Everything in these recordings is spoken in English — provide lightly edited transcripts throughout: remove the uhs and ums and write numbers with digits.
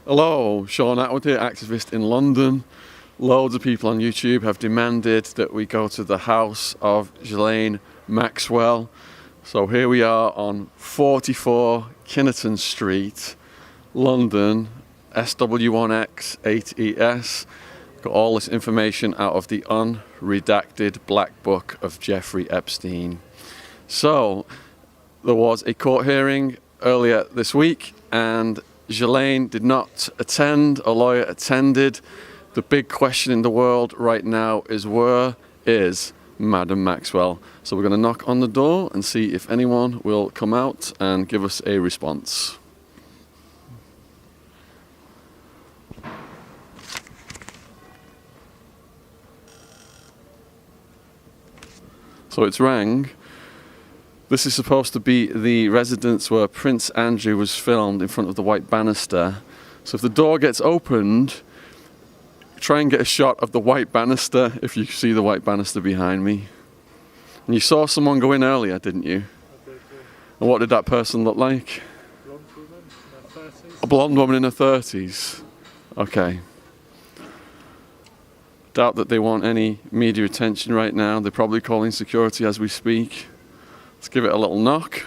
Hello, Shaun Attwood here, activist in London. Loads of people on YouTube have demanded that we go to the house of Ghislaine Maxwell. So here we are on 44 Kinnerton Street, London, SW1X 8ES. Got all this information out of the unredacted Black Book of Jeffrey Epstein. So there was a court hearing earlier this week and Ghislaine did not attend, a lawyer attended. The big question in the world right now is, where is Madam Maxwell? So we're going to knock on the door and see if anyone will come out and give us a response. So it's rang. This is supposed to be the residence where Prince Andrew was filmed in front of the White Banister. So if the door gets opened, try and get a shot of the White Banister if you see the White Banister behind me. And you saw someone go in earlier, didn't you? I did, yeah. And what did that person look like? Blonde woman in her 30s. A blonde woman in her 30s. Okay. Doubt that they want any media attention right now. They're probably calling security as we speak. Let's give it a little knock.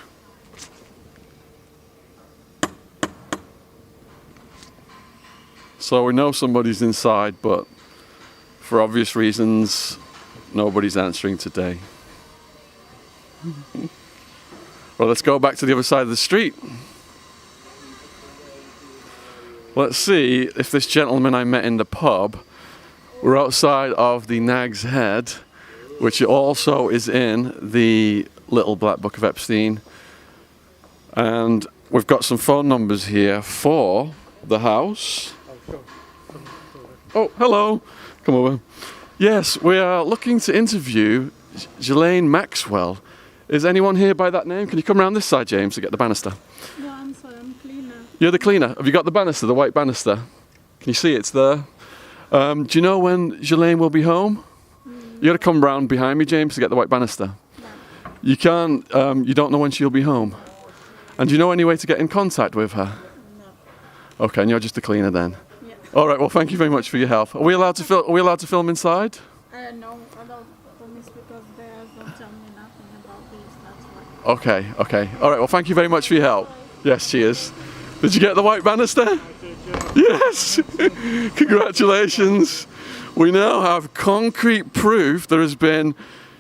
So we know somebody's inside, but for obvious reasons, nobody's answering today. Well, let's go back to the other side of the street. Let's see if this gentleman I met in the pub, we're outside of the Nag's Head, which also is in the Little Black Book of Epstein. And we've got some phone numbers here for the house. Oh, hello. Come over. Yes, we are looking to interview Ghislaine Maxwell. Is anyone here by that name? Can you come around this side, James, to get the banister? No, I'm sorry, I'm cleaner. You're the cleaner. Have you got the banister, the white banister? Can you see it's there? Do you know when Ghislaine will be home? You got to come round behind me, James, to get the white banister. No. You can't, you don't know when she'll be home. And do you know any way to get in contact with her? No. Okay, and you're just a cleaner then. Yeah. All right, well, thank you very much for your help. Are we allowed to film inside? No, I don't promise because they don't tell me nothing about this, that's why. Okay. All right, well, thank you very much for your help. Yes, cheers. Did you get the white banister? I did, yeah. Yes! Congratulations. We now have concrete proof. There has been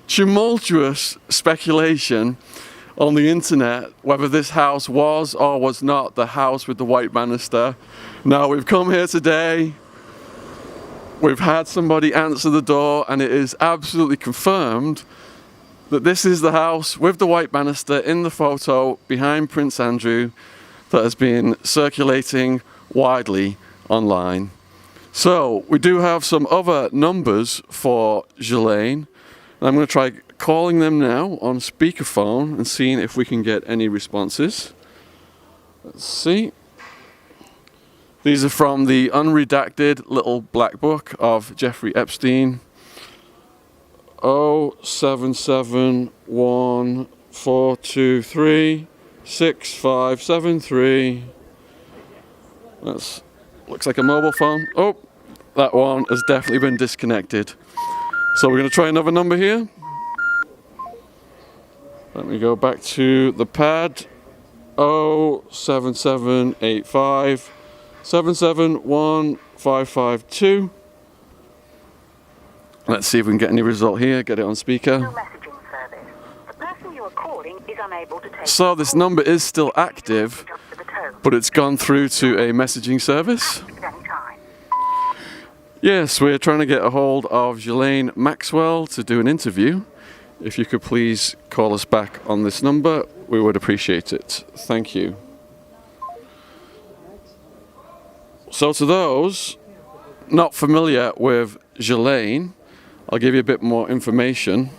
tumultuous speculation on the internet whether this house was or was not the house with the white banister. Now we've come here today, we've had somebody answer the door, and it is absolutely confirmed that this is the house with the white banister in the photo behind Prince Andrew that has been circulating widely online. So we do have some other numbers for Ghislaine. I'm going to try calling them now on speakerphone and seeing if we can get any responses. Let's see. These are from the unredacted Little Black Book of Jeffrey Epstein. 07714236573. That looks like a mobile phone. Oh, that one has definitely been disconnected. So we're going to try another number here. Let me go back to the pad. 07785 771 Let's see if we can get any result here. Get it on speaker. Messaging service. The person you are calling is unable to take. So this number is still active, but it's gone through to a messaging service. Yes, we're trying to get a hold of Ghislaine Maxwell to do an interview. If you could please call us back on this number, we would appreciate it. Thank you. So to those not familiar with Ghislaine, I'll give you a bit more information.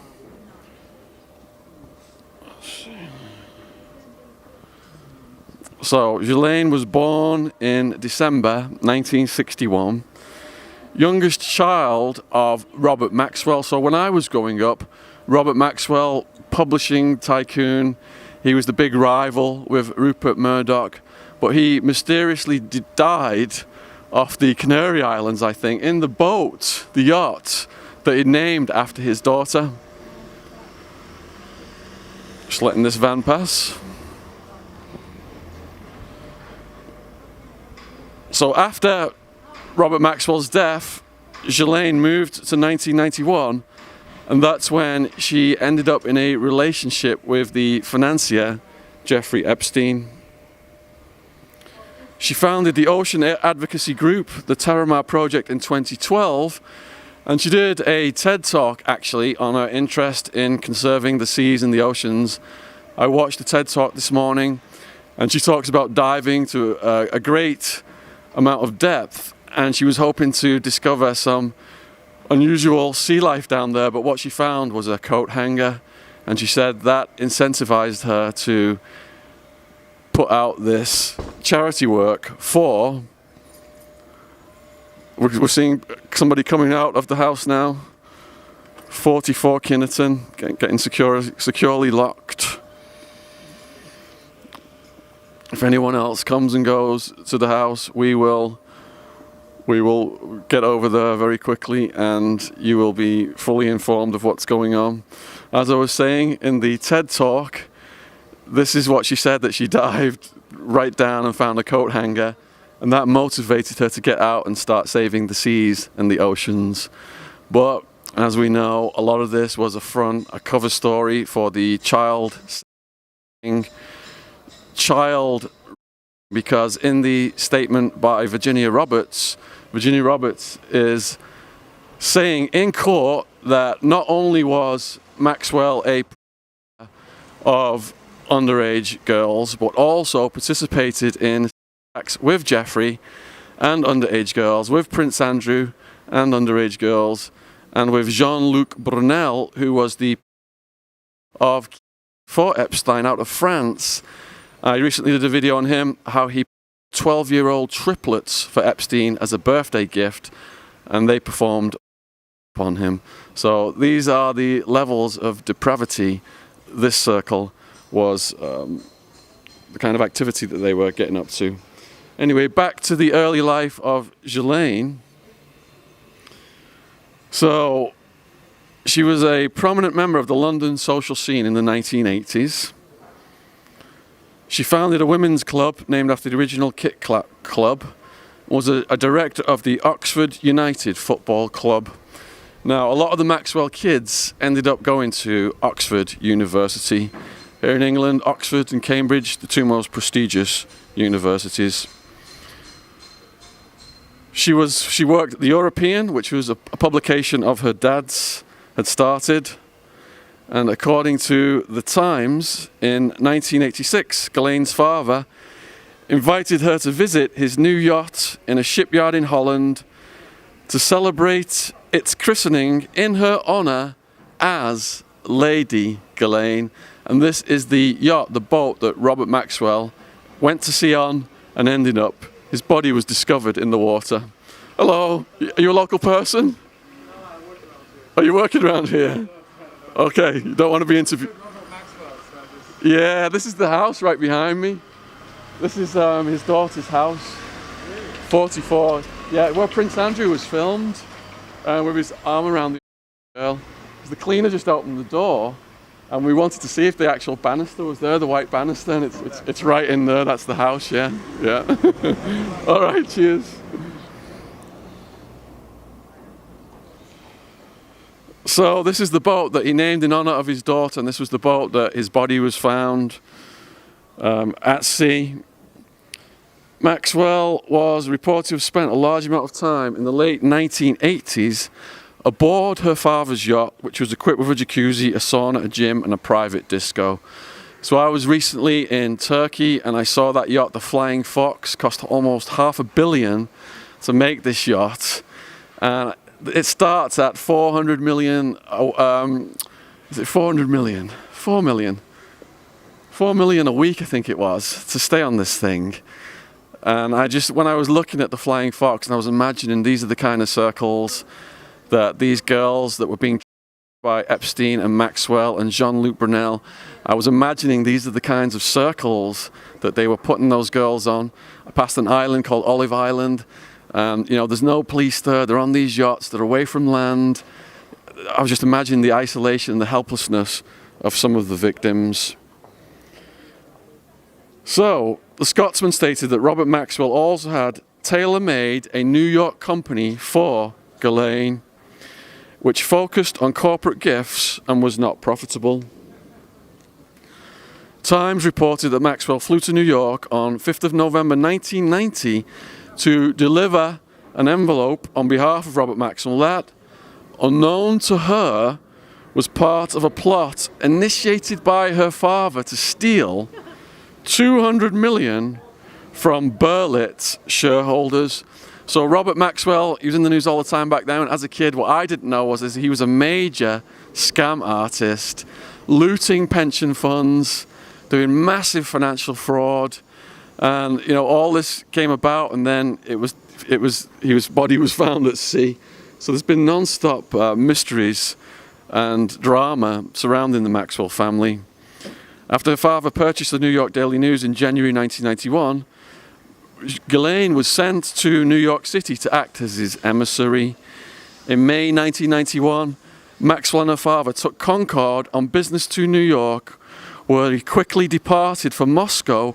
So Ghislaine was born in December 1961. Youngest child of Robert Maxwell. So when I was growing up, Robert Maxwell, publishing tycoon, he was the big rival with Rupert Murdoch. but he mysteriously died off the Canary Islands, I think, in the boat, the yacht, that he named after his daughter. Just letting this van pass. So after Robert Maxwell's death, Ghislaine moved to 1991, and that's when she ended up in a relationship with the financier Jeffrey Epstein. She founded the ocean advocacy group, the Terramar Project, in 2012, and she did a TED Talk actually on her interest in conserving the seas and the oceans. I watched the TED Talk this morning, and she talks about diving to a great amount of depth, and she was hoping to discover some unusual sea life down there, but what she found was a coat hanger, and she said that incentivized her to put out this charity work for, we're seeing somebody coming out of the house now, 44 Kinnerton, getting securely locked. If anyone else comes and goes to the house, we will get over there very quickly, and you will be fully informed of what's going on. As I was saying in the TED Talk, this is what she said, that she dived right down and found a coat hanger, and that motivated her to get out and start saving the seas and the oceans. But as we know, a lot of this was a cover story for the child, because in the statement by Virginia Roberts is saying in court that not only was Maxwell a of underage girls, but also participated in sex with Jeffrey and underage girls, with Prince Andrew and underage girls, and with Jean-Luc Brunel, who was the for Epstein out of France. I recently did a video on him, how he 12-year-old triplets for Epstein as a birthday gift, and they performed upon him. So these are the levels of depravity this circle was, the kind of activity that they were getting up to. Anyway, back to the early life of Ghislaine. So she was a prominent member of the London social scene in the 1980s. She founded a women's club named after the original Kit Kat Club, was a director of the Oxford United Football Club. Now, a lot of the Maxwell kids ended up going to Oxford University. Here in England, Oxford and Cambridge, the two most prestigious universities. She worked at the European, which was a publication of her dad's, had started. And according to the Times, in 1986, Ghislaine's father invited her to visit his new yacht in a shipyard in Holland to celebrate its christening in her honour as Lady Ghislaine. And this is the yacht, the boat that Robert Maxwell went to sea on and ended up. His body was discovered in the water. Hello, are you a local person? Are you working around here? Okay, you don't want to be interviewed. Yeah, this is the house right behind me. This is his daughter's house. 44. Yeah, where Prince Andrew was filmed, with his arm around the girl. The cleaner just opened the door, and we wanted to see if the actual banister was there, the white banister, and it's right in there. That's the house. Yeah. All right, cheers. So this is the boat that he named in honor of his daughter, and this was the boat that his body was found at sea. Maxwell was reported to have spent a large amount of time in the late 1980s aboard her father's yacht, which was equipped with a jacuzzi, a sauna, a gym, and a private disco. So I was recently in Turkey, and I saw that yacht, the Flying Fox, cost almost $500 million to make this yacht. And it starts at 400 million, is it 400 million? 4 million. 4 million a week, I think it was, to stay on this thing. And when I was looking at the Flying Fox, and I was imagining these are the kind of circles that these girls that were being by Epstein and Maxwell and Jean-Luc Brunel, I was imagining these are the kinds of circles that they were putting those girls on. I passed an island called Olive Island. You know, there's no police there. They're on these yachts. They're away from land. I was just imagining the isolation and the helplessness of some of the victims. So, the Scotsman stated that Robert Maxwell also had tailor-made a New York company for Ghislaine, which focused on corporate gifts and was not profitable. Times reported that Maxwell flew to New York on 5th of November 1990 to deliver an envelope on behalf of Robert Maxwell that, unknown to her, was part of a plot initiated by her father to steal $200 million from Berlitz shareholders. So Robert Maxwell, he was in the news all the time back then. As a kid, what I didn't know was he was a major scam artist, looting pension funds, doing massive financial fraud, and you know all this came about, and then his body was found at sea. So there's been non-stop mysteries and drama surrounding the Maxwell family. After her father purchased the New York Daily News in January 1991, Ghislaine was sent to New York City to act as his emissary. In May 1991, Maxwell and her father took Concorde on business to New York, where he quickly departed for Moscow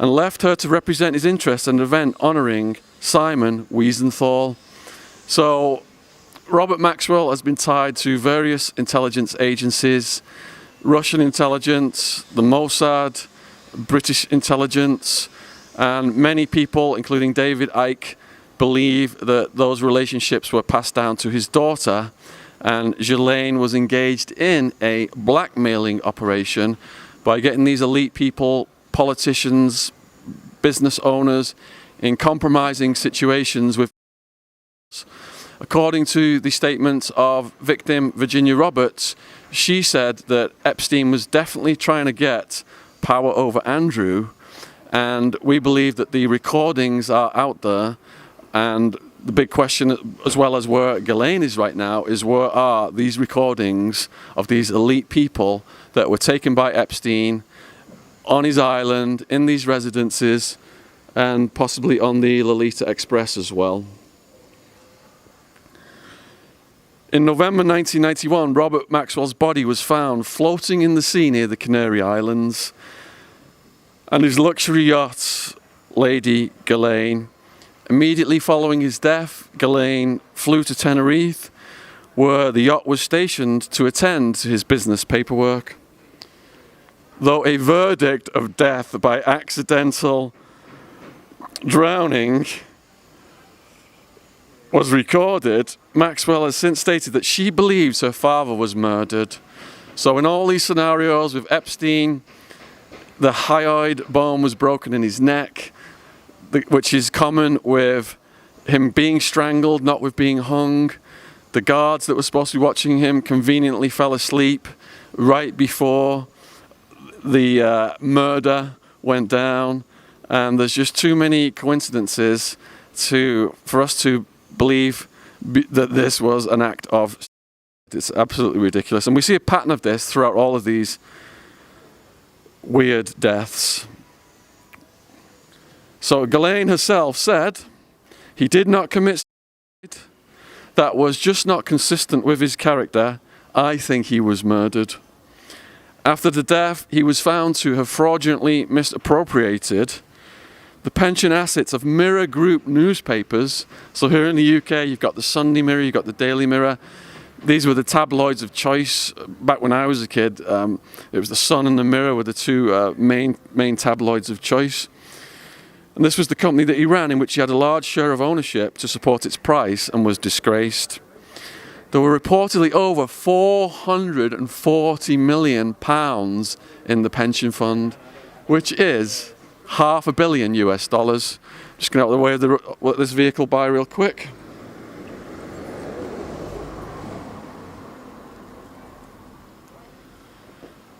and left her to represent his interests at an event honouring Simon Wiesenthal. So, Robert Maxwell has been tied to various intelligence agencies, Russian intelligence, the Mossad, British intelligence, and many people, including David Icke, believe that those relationships were passed down to his daughter, and Ghislaine was engaged in a blackmailing operation by getting these elite people, politicians, business owners, in compromising situations with. According to the statements of victim Virginia Roberts, she said that Epstein was definitely trying to get power over Andrew, and we believe that the recordings are out there, and the big question, as well as where Ghislaine is right now, is where are these recordings of these elite people that were taken by Epstein on his island, in these residences, and possibly on the Lolita Express as well. In November 1991, Robert Maxwell's body was found floating in the sea near the Canary Islands, and his luxury yacht, Lady Ghislaine. Immediately following his death, Ghislaine flew to Tenerife, where the yacht was stationed to attend to his business paperwork. Though a verdict of death by accidental drowning was recorded, Maxwell has since stated that she believes her father was murdered. So in all these scenarios with Epstein, the hyoid bone was broken in his neck, which is common with him being strangled, not with being hung. The guards that were supposed to be watching him conveniently fell asleep right before the murder went down. And there's just too many coincidences for us to believe that this was an act of. It's absolutely ridiculous, and we see a pattern of this throughout all of these weird deaths. So Ghislaine herself said he did not commit suicide. That was just not consistent with his character. I think he was murdered. After the death, he was found to have fraudulently misappropriated the pension assets of Mirror Group newspapers. So here in the UK, you've got the Sunday Mirror, you've got the Daily Mirror. These were the tabloids of choice. Back when I was a kid, it was the Sun and the Mirror were the two main tabloids of choice. And this was the company that he ran, in which he had a large share of ownership to support its price and was disgraced. There were reportedly over £440 million in the pension fund, which is $500 million US. Just going out of the way of let this vehicle by real quick.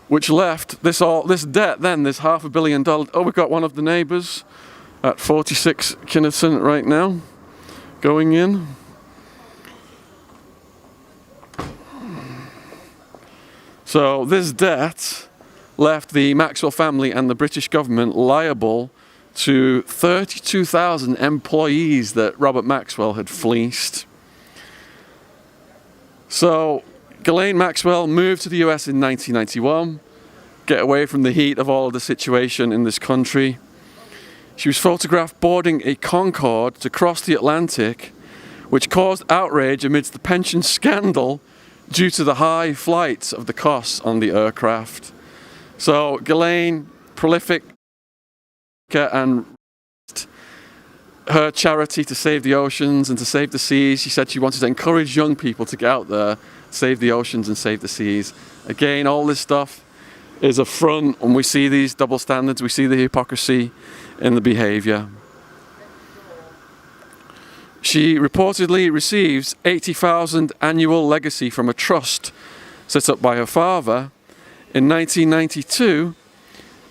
Which left this debt then, this $500 million. Oh, we've got one of the neighbours at 46 Kinnison right now, going in. So this debt left the Maxwell family and the British government liable to 32,000 employees that Robert Maxwell had fleeced. So Ghislaine Maxwell moved to the US in 1991, get away from the heat of all of the situation in this country. She was photographed boarding a Concorde to cross the Atlantic, which caused outrage amidst the pension scandal due to the high flights of the costs on the aircraft. So Ghislaine, prolific, and her charity to save the oceans and to save the seas, she said she wanted to encourage young people to get out there, save the oceans and save the seas. Again, all this stuff is a front, and we see these double standards, we see the hypocrisy in the behavior. She reportedly receives $80,000 annual legacy from a trust set up by her father. In 1992,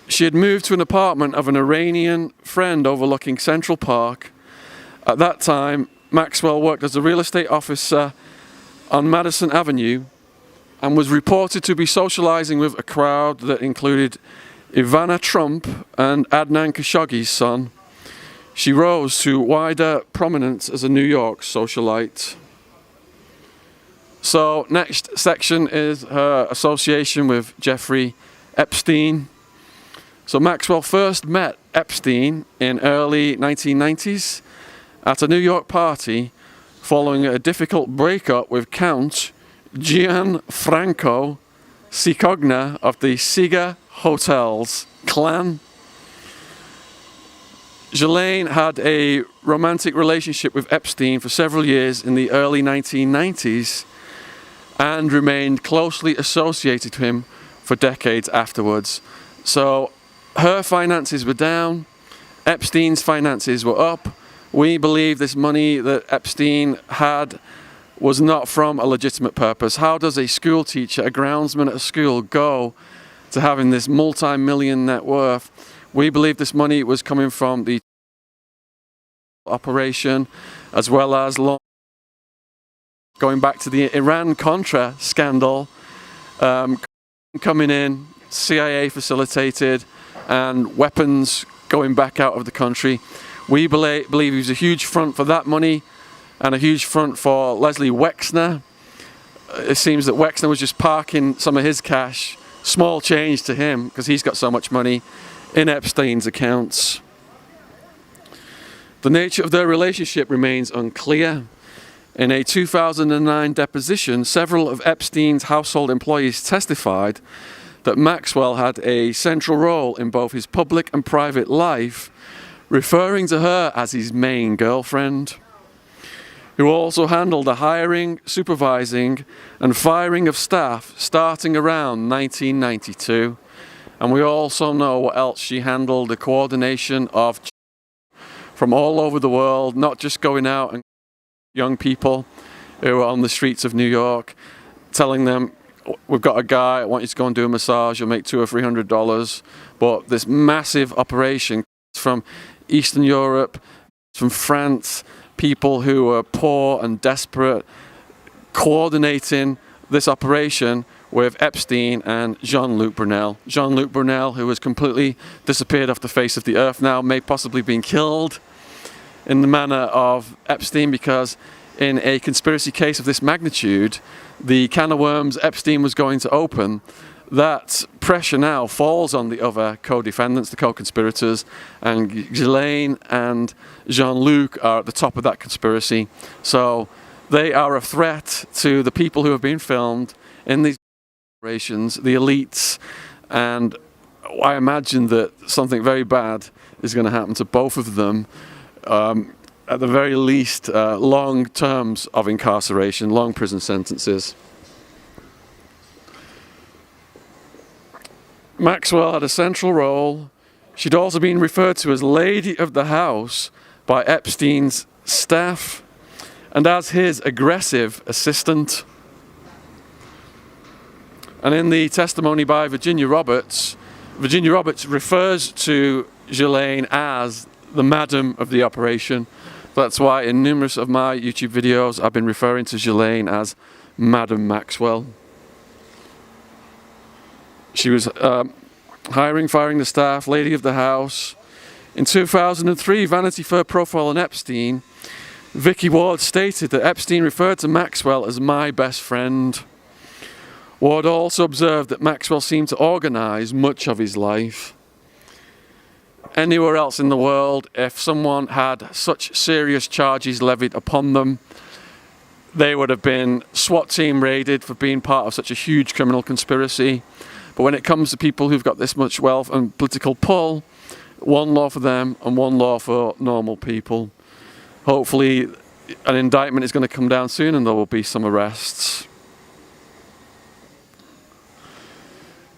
she had moved to an apartment of an Iranian friend overlooking Central Park. At that time, Maxwell worked as a real estate officer on Madison Avenue and was reported to be socializing with a crowd that included Ivana Trump and Adnan Khashoggi's son. She rose to wider prominence as a New York socialite. So next section is her association with Jeffrey Epstein. So Maxwell first met Epstein in early 1990s at a New York party following a difficult breakup with Count Gianfranco Cicogna of the Saga Hotels clan. Ghislaine had a romantic relationship with Epstein for several years in the early 1990s and remained closely associated with him for decades afterwards. So her finances were down, Epstein's finances were up. We believe this money that Epstein had was not from a legitimate purpose. How does a school teacher, a groundsman at a school, go to having this multi-million net worth? We believe this money was coming from the operation, as well as going back to the Iran-Contra scandal, coming in, CIA facilitated, and weapons going back out of the country. We believe he was a huge front for that money and a huge front for Leslie Wexner. It seems that Wexner was just parking some of his cash, small change to him because he's got so much money, in Epstein's accounts. The nature of their relationship remains unclear. In a 2009 deposition, several of Epstein's household employees testified that Maxwell had a central role in both his public and private life, referring to her as his main girlfriend, who also handled the hiring, supervising, and firing of staff starting around 1992. And we also know what else she handled, the coordination of from all over the world, not just going out and young people who are on the streets of New York, telling them, we've got a guy, I want you to go and do a massage, you'll make $200 or $300. But this massive operation from Eastern Europe, from France, people who are poor and desperate, coordinating this operation with Epstein and Jean-Luc Brunel. Jean-Luc Brunel, who has completely disappeared off the face of the earth now, may possibly been killed in the manner of Epstein, because in a conspiracy case of this magnitude, the can of worms Epstein was going to open, that pressure now falls on the other co-defendants, the co-conspirators, and Ghislaine and Jean-Luc are at the top of that conspiracy. So they are a threat to the people who have been filmed in these operations, the elites, and I imagine that something very bad is going to happen to both of them. At the very least, long terms of incarceration, long prison sentences. Maxwell had a central role. She'd also been referred to as Lady of the House by Epstein's staff and as his aggressive assistant. And in the testimony by Virginia Roberts refers to Ghislaine as the madam of the operation. That's why in numerous of my YouTube videos I've been referring to Ghislaine as Madam Maxwell. She was hiring, firing the staff, lady of the house. In 2003, Vanity Fair profile on Epstein, Vicky Ward stated that Epstein referred to Maxwell as my best friend. Ward also observed that Maxwell seemed to organise much of his life. Anywhere else in the world, if someone had such serious charges levied upon them, they would have been SWAT team raided for being part of such a huge criminal conspiracy. But when it comes to people who've got this much wealth and political pull, one law for them and one law for normal people. Hopefully an indictment is going to come down soon and there will be some arrests.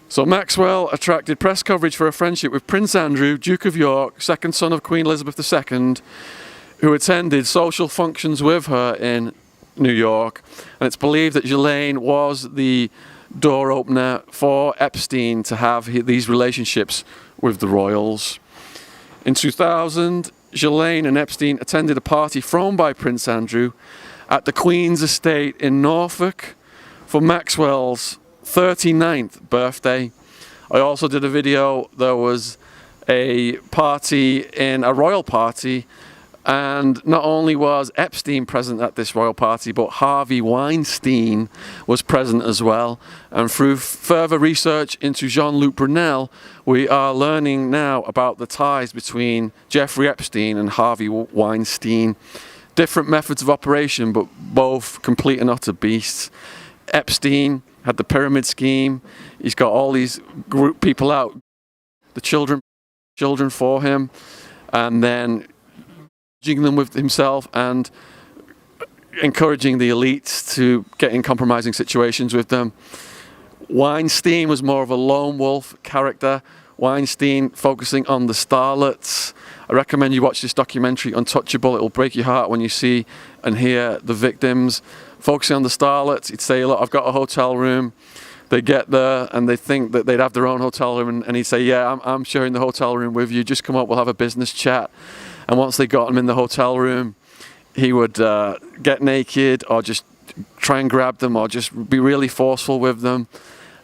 So Maxwell attracted press coverage for a friendship with Prince Andrew, Duke of York, second son of Queen Elizabeth II, who attended social functions with her in New York. And it's believed that Ghislaine was the door opener for Epstein to have these relationships with the royals. In 2000, Ghislaine and Epstein attended a party thrown by Prince Andrew at the Queen's estate in Norfolk for Maxwell's 39th birthday. I also did a video. There was a party in a royal party, and not only was Epstein present at this royal party, but Harvey Weinstein was present as well. And through further research into Jean-Luc Brunel, we are learning now about the ties between Jeffrey Epstein and Harvey Weinstein. Different methods of operation, but both complete and utter beasts. Epstein had the pyramid scheme. He's got all these group people out, the children for him, and then judging them with himself and encouraging the elites to get in compromising situations with them. Weinstein was more of a lone wolf character. Weinstein focusing on the starlets. I recommend you watch this documentary, Untouchable. It will break your heart when you see and hear the victims. Focusing on the starlets, he'd say, look, I've got a hotel room. They get there and they think that they'd have their own hotel room, and he'd say, yeah, I'm sharing the hotel room with you. Just come up, we'll have a business chat. And once they got him in the hotel room, he would get naked or just try and grab them or just be really forceful with them.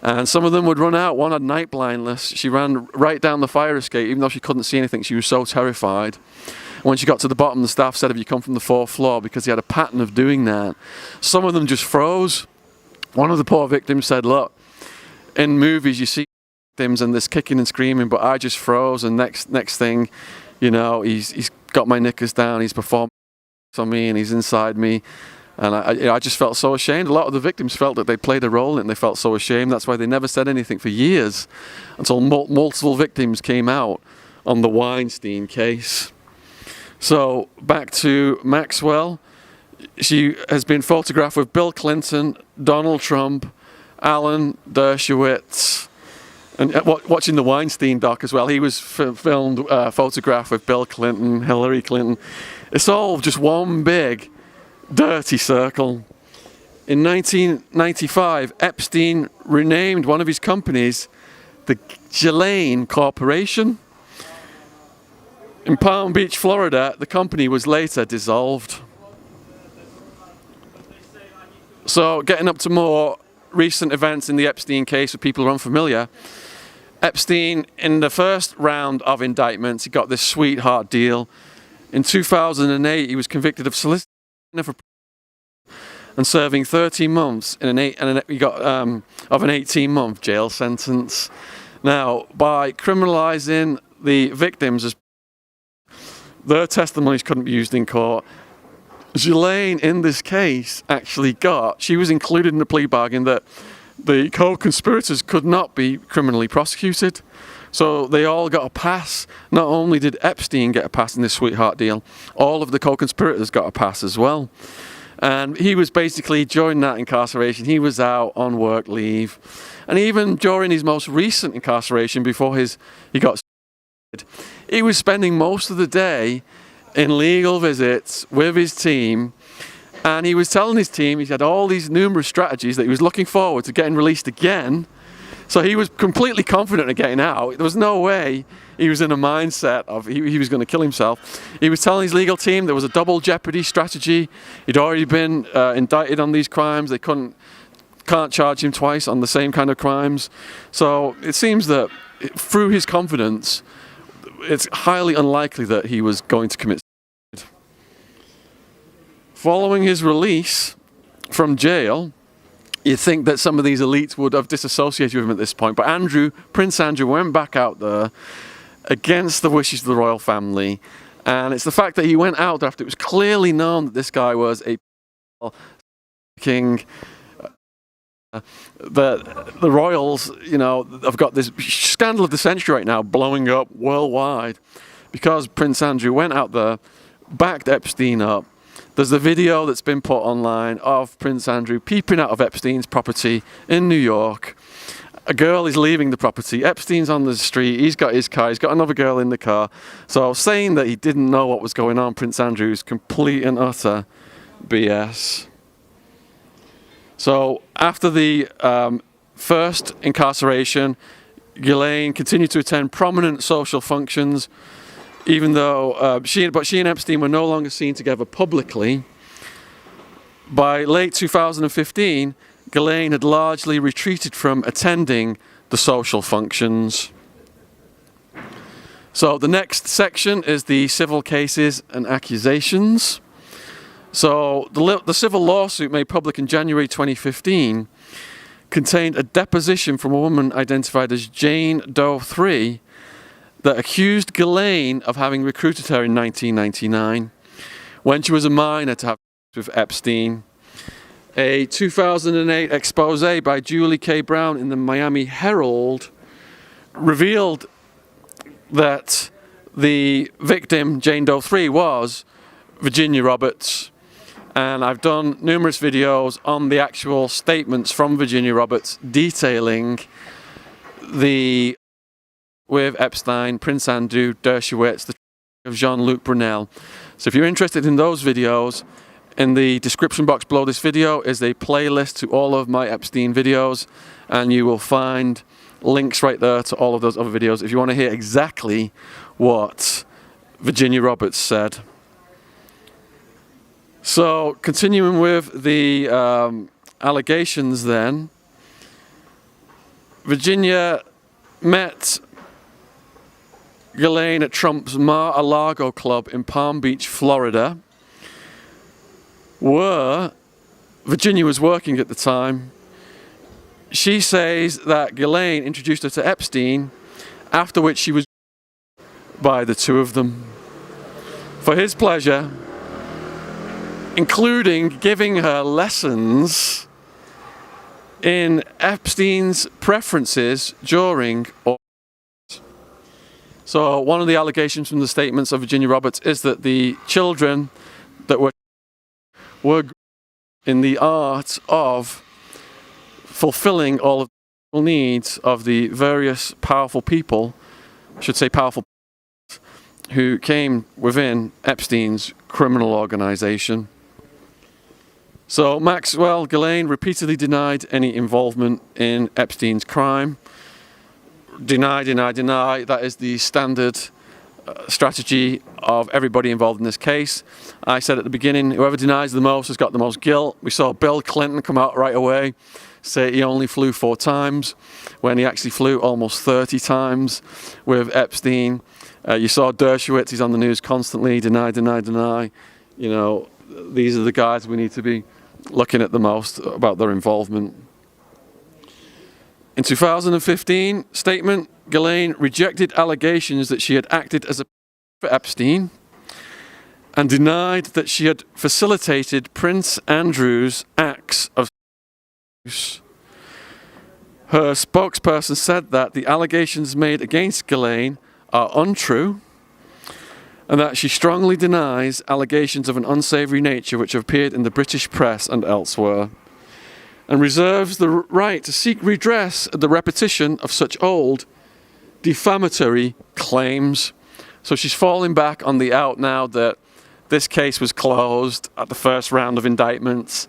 And some of them would run out. One had night blindness. She ran right down the fire escape, even though she couldn't see anything. She was so terrified. And when she got to the bottom, the staff said, have you come from the fourth floor? Because he had a pattern of doing that. Some of them just froze. One of the poor victims said, look, in movies you see victims and there's kicking and screaming, but I just froze, and next thing, you know, he's got my knickers down, he's performing on me and he's inside me. And I just felt so ashamed. A lot of the victims felt that they played a role in it and they felt so ashamed. That's why they never said anything for years until multiple victims came out on the Weinstein case. So back to Maxwell. She has been photographed with Bill Clinton, Donald Trump, Alan Dershowitz, and watching the Weinstein doc as well. He was filmed, photographed with Bill Clinton, Hillary Clinton. It's all just one big dirty circle. In 1995, Epstein renamed one of his companies the Ghislaine Corporation. In Palm Beach, Florida, the company was later dissolved. So, getting up to more recent events in the Epstein case for people who are unfamiliar, Epstein, in the first round of indictments, he got this sweetheart deal. In 2008, he was convicted of solicitation and serving 13 months in he got of an 18-month jail sentence. Now, by criminalising the victims, as their testimonies couldn't be used in court, Ghislaine, in this case, actually she was included in the plea bargain that the co-conspirators could not be criminally prosecuted. So they all got a pass. Not only did Epstein get a pass in this sweetheart deal, all of the co-conspirators got a pass as well. And he was basically, during that incarceration, he was out on work leave. And even during his most recent incarceration, before he got he was spending most of the day in legal visits with his team. And he was telling his team he had all these numerous strategies that he was looking forward to getting released again. So he was completely confident of getting out. There was no way he was in a mindset of he was going to kill himself. He was telling his legal team there was a double jeopardy strategy. He'd already been indicted on these crimes. They can't charge him twice on the same kind of crimes. So it seems that through his confidence, it's highly unlikely that he was going to commit suicide. Following his release from jail, you'd think that some of these elites would have disassociated with him at this point, but Prince Andrew went back out there against the wishes of the royal family, and it's the fact that he went out after it was clearly known that this guy was a king, that the royals, you know, have got this scandal of the century right now blowing up worldwide because Prince Andrew went out there, backed Epstein up. There's a video that's been put online of Prince Andrew peeping out of Epstein's property in New York. A girl is leaving the property. Epstein's on the street. He's got his car. He's got another girl in the car. So saying that he didn't know what was going on, Prince Andrew, is complete and utter BS. So after the first incarceration, Ghislaine continued to attend prominent social functions, even though she and Epstein were no longer seen together publicly. By late 2015, Ghislaine had largely retreated from attending the social functions. So the next section is the civil cases and accusations. So the civil lawsuit made public in January 2015 contained a deposition from a woman identified as Jane Doe 3 that accused Ghislaine of having recruited her in 1999 when she was a minor to have sex with Epstein. A 2008 expose by Julie K. Brown in the Miami Herald revealed that the victim, Jane Doe 3, was Virginia Roberts. And I've done numerous videos on the actual statements from Virginia Roberts detailing the with Epstein, Prince Andrew, Dershowitz, the of Jean-Luc Brunel. So if you're interested in those videos, in the description box below this video is a playlist to all of my Epstein videos, and you will find links right there to all of those other videos if you want to hear exactly what Virginia Roberts said. So continuing with the allegations then, Virginia met Ghislaine at Trump's Mar-a-Lago club in Palm Beach, Florida, where Virginia was working at the time. She says that Ghislaine introduced her to Epstein, after which she was by the two of them for his pleasure, including giving her lessons in Epstein's preferences during or. So one of the allegations from the statements of Virginia Roberts is that the children that were in the art of fulfilling all of the needs of the various powerful people, I should say powerful people, who came within Epstein's criminal organization. So Maxwell Ghislaine repeatedly denied any involvement in Epstein's crime. Deny, deny, deny. That is the standard strategy of everybody involved in this case. I said at the beginning, whoever denies the most has got the most guilt. We saw Bill Clinton come out right away, say he only flew 4 times, when he actually flew almost 30 times with Epstein. You saw Dershowitz, he's on the news constantly, deny, deny, deny. You know, these are the guys we need to be looking at the most about their involvement. In 2015 statement, Ghislaine rejected allegations that she had acted as a for Epstein and denied that she had facilitated Prince Andrew's acts of abuse. Her spokesperson said that the allegations made against Ghislaine are untrue and that she strongly denies allegations of an unsavory nature which have appeared in the British press and elsewhere, and reserves the right to seek redress at the repetition of such old, defamatory claims. So she's falling back on the out now that this case was closed at the first round of indictments,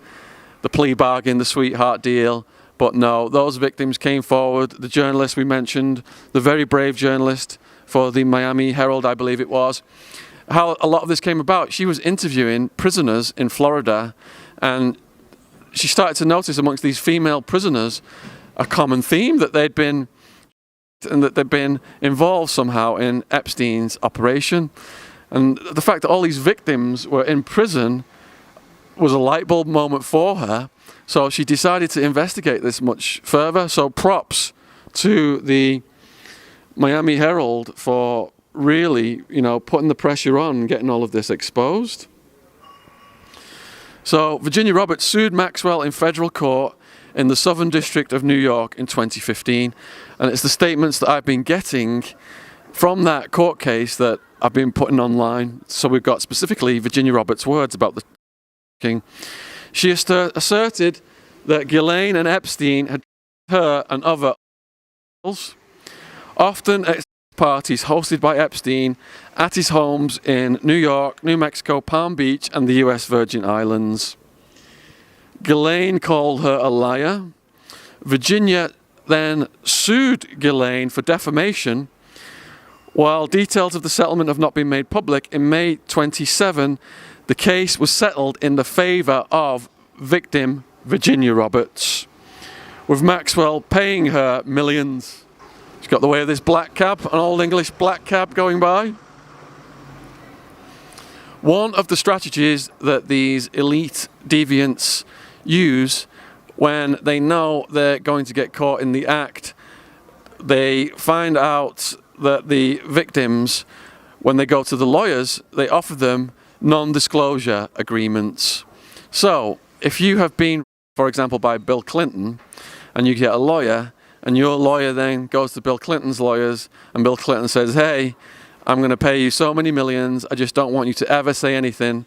the plea bargain, the sweetheart deal. But no, those victims came forward. The journalist we mentioned, the very brave journalist for the Miami Herald, I believe it was. How a lot of this came about, she was interviewing prisoners in Florida, and she started to notice amongst these female prisoners a common theme, that they'd been and that they've been involved somehow in Epstein's operation. And the fact that all these victims were in prison was a light bulb moment for her. So she decided to investigate this much further. So props to the Miami Herald for really, putting the pressure on and getting all of this exposed. So Virginia Roberts sued Maxwell in federal court in the Southern District of New York in 2015. And it's the statements that I've been getting from that court case that I've been putting online. So we've got specifically Virginia Roberts' words about the king. She asserted that Ghislaine and Epstein had her and other often at parties hosted by Epstein at his homes in New York, New Mexico, Palm Beach, and the US Virgin Islands. Ghislaine called her a liar. Virginia then sued Ghislaine for defamation. While details of the settlement have not been made public, in May 27, the case was settled in the favor of victim Virginia Roberts, with Maxwell paying her millions. She's got the way of this black cab, an old English black cab going by. One of the strategies that these elite deviants use when they know they're going to get caught in the act, they find out that the victims, when they go to the lawyers, they offer them non-disclosure agreements. So if you have been, for example, by Bill Clinton, and you get a lawyer, and your lawyer then goes to Bill Clinton's lawyers, and Bill Clinton says, hey, I'm going to pay you so many millions, I just don't want you to ever say anything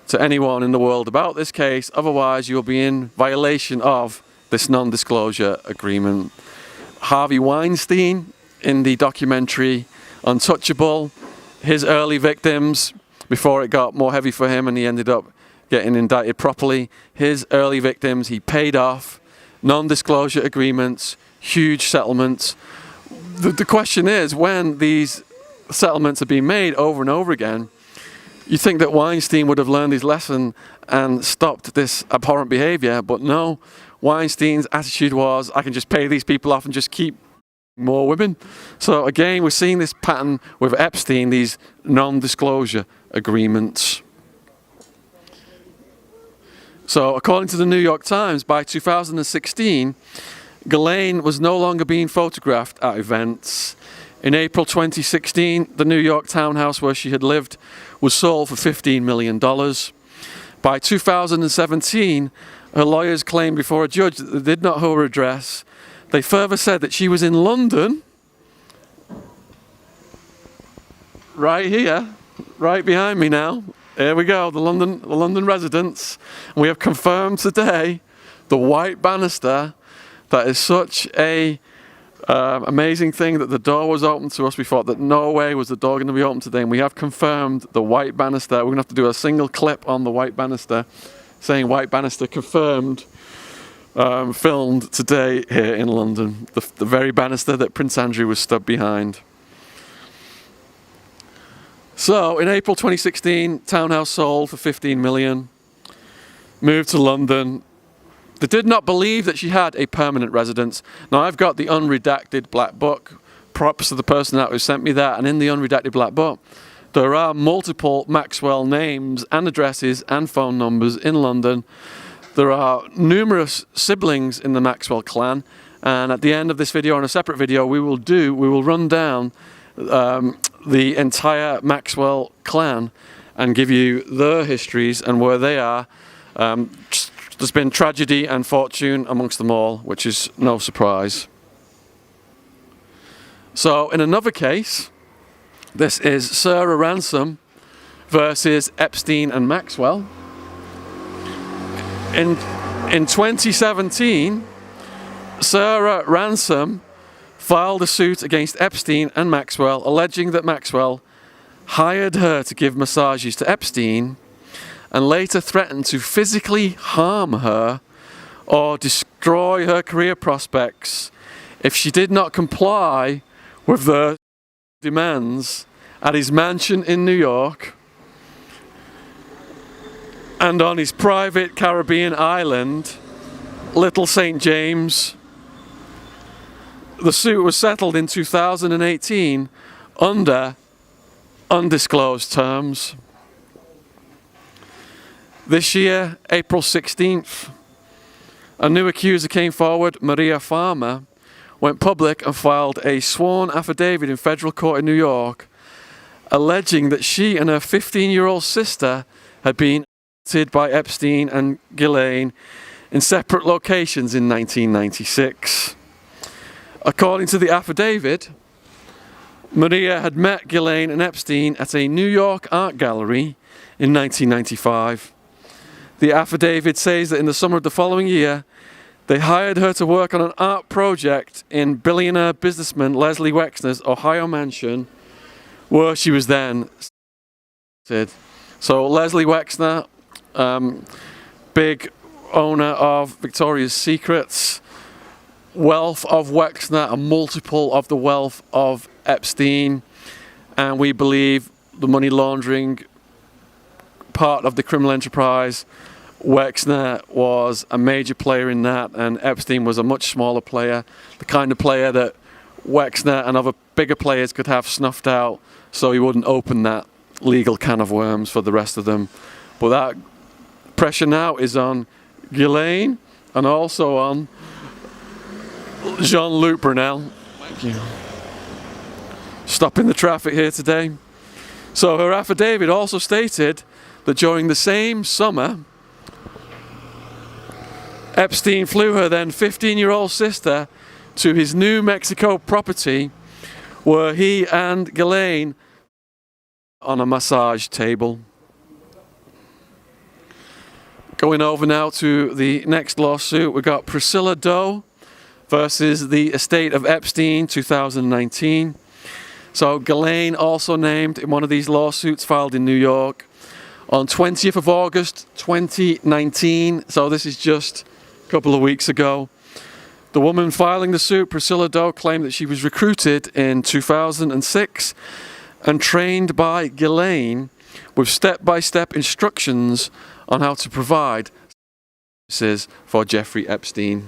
to anyone in the world about this case, otherwise you'll be in violation of this non-disclosure agreement. Harvey Weinstein, in the documentary Untouchable, his early victims, before it got more heavy for him and he ended up getting indicted properly, his early victims he paid off, non-disclosure agreements, huge settlements. The question is, when these settlements are being made over and over again, you think that Weinstein would have learned his lesson and stopped this abhorrent behavior, but no. Weinstein's attitude was, I can just pay these people off and just keep more women. So again, we're seeing this pattern with Epstein, these non-disclosure agreements. So according to the New York Times, by 2016, Ghislaine was no longer being photographed at events. In April 2016, the New York townhouse where she had lived was sold for $15 million. By 2017, her lawyers claimed before a judge that they did not know her address. They further said that she was in London, right here, right behind me now. Here we go, the London residence. And we have confirmed today the white banister. That is such a amazing thing that the door was open to us. We thought that no way was the door going to be open today, and we have confirmed the white banister. We're going to have to do a single clip on the white banister saying white banister confirmed, filmed today here in London. The very banister that Prince Andrew was stood behind. So in April 2016, townhouse sold for $15 million, moved to London. They did not believe that she had a permanent residence. Now, I've got the unredacted black book. Props to the person who sent me that. And in the unredacted black book, there are multiple Maxwell names and addresses and phone numbers in London. There are numerous siblings in the Maxwell clan. And at the end of this video, on a separate video, we will run down the entire Maxwell clan and give you their histories and where they are. There's been tragedy and fortune amongst them all, which is no surprise. So in another case, this is Sarah Ransom versus Epstein and Maxwell. In 2017, Sarah Ransom filed a suit against Epstein and Maxwell, alleging that Maxwell hired her to give massages to Epstein and later threatened to physically harm her or destroy her career prospects if she did not comply with the demands at his mansion in New York and on his private Caribbean island, Little St. James. The suit was settled in 2018 under undisclosed terms. This year, April 16th, a new accuser came forward, Maria Farmer, went public and filed a sworn affidavit in federal court in New York, alleging that she and her 15-year-old sister had been abducted by Epstein and Ghislaine in separate locations in 1996. According to the affidavit, Maria had met Ghislaine and Epstein at a New York art gallery in 1995. The affidavit says that in the summer of the following year, they hired her to work on an art project in billionaire businessman Leslie Wexner's Ohio mansion, where she was then arrested. So Leslie Wexner, big owner of Victoria's Secrets, wealth of Wexner, a multiple of the wealth of Epstein, and we believe the money laundering part of the criminal enterprise, Wexner was a major player in that, and Epstein was a much smaller player, the kind of player that Wexner and other bigger players could have snuffed out so he wouldn't open that legal can of worms for the rest of them. But that pressure now is on Ghislaine and also on Jean-Luc Brunel. Thank you. Stopping the traffic here today. So her affidavit also stated that during the same summer, Epstein flew her then 15-year-old sister to his New Mexico property, where he and Ghislaine on a massage table. Going over now to the next lawsuit, we got Priscilla Doe versus the estate of Epstein, 2019. So Ghislaine also named in one of these lawsuits filed in New York on 20th of August 2019. So this is just a couple of weeks ago. The woman filing the suit, Priscilla Doe, claimed that she was recruited in 2006 and trained by Ghislaine with step-by-step instructions on how to provide services for Jeffrey Epstein.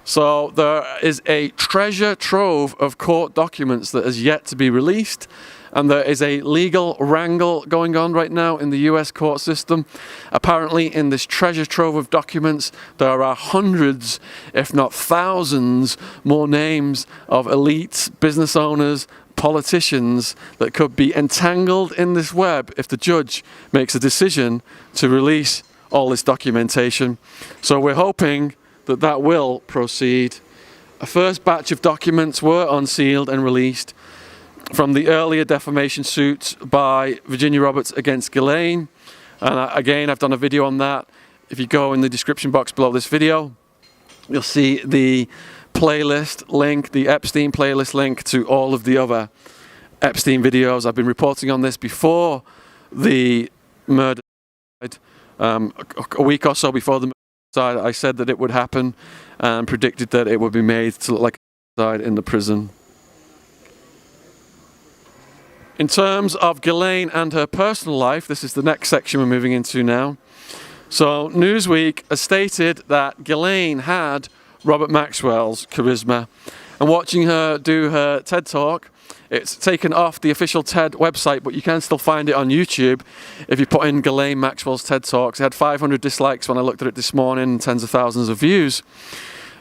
So there is a treasure trove of court documents that is yet to be released, and there is a legal wrangle going on right now in the US court system. Apparently in this treasure trove of documents there are hundreds, if not thousands, more names of elite business owners, politicians that could be entangled in this web if the judge makes a decision to release all this documentation. So we're hoping that that will proceed. A first batch of documents were unsealed and released from the earlier defamation suit by Virginia Roberts against Ghislaine. And again, I've done a video on that. If you go in the description box below this video, you'll see the playlist link, the Epstein playlist link to all of the other Epstein videos. I've been reporting on this before the murder, a week or so before the murder. I said that it would happen and predicted that it would be made to look like a suicide in the prison. In terms of Ghislaine and her personal life, this is the next section we're moving into now. So Newsweek has stated that Ghislaine had Robert Maxwell's charisma, and watching her do her TED Talk, it's taken off the official TED website, but you can still find it on YouTube if you put in Ghislaine Maxwell's TED Talks. It had 500 dislikes when I looked at it this morning and tens of thousands of views.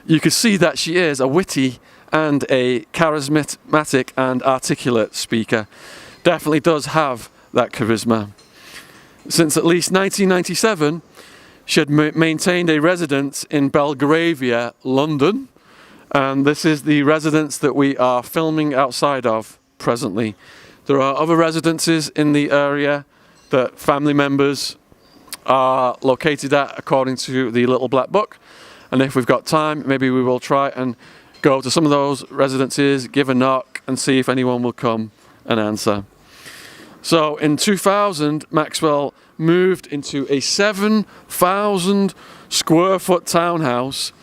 You can see that she is a witty and a charismatic and articulate speaker. Definitely does have that charisma. Since at least 1997, she had maintained a residence in Belgravia, London, and this is the residence that we are filming outside of presently. There are other residences in the area that family members are located at according to the Little Black Book, and if we've got time, maybe we will try and go to some of those residences, give a knock and see if anyone will come and answer. So in 2000, Maxwell moved into a 7,000 square foot townhouse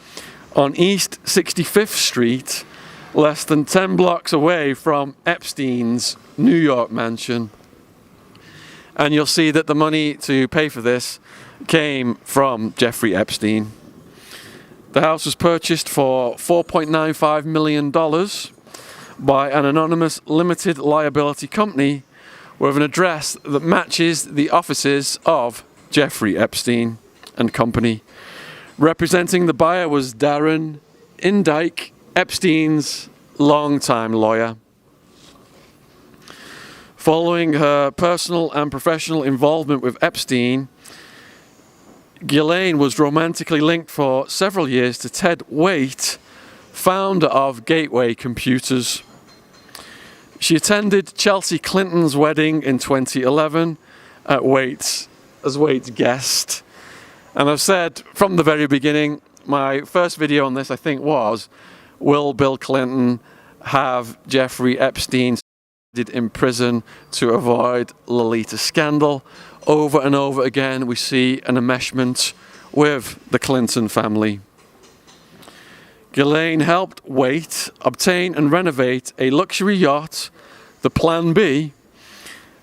on East 65th Street, less than 10 blocks away from Epstein's New York mansion. And you'll see that the money to pay for this came from Jeffrey Epstein. The house was purchased for $4.95 million by an anonymous limited liability company with an address that matches the offices of Jeffrey Epstein and Company. Representing the buyer was Darren Indyke, Epstein's longtime lawyer. Following her personal and professional involvement with Epstein, Ghislaine was romantically linked for several years to Ted Waite, founder of Gateway Computers. She attended Chelsea Clinton's wedding in 2011 as Waite's guest. And I've said from the very beginning, my first video on this I think was, will Bill Clinton have Jeffrey Epstein in prison to avoid Lolita scandal? Over and over again we see an enmeshment with the Clinton family. Ghislaine helped Waite obtain and renovate a luxury yacht, the Plan B,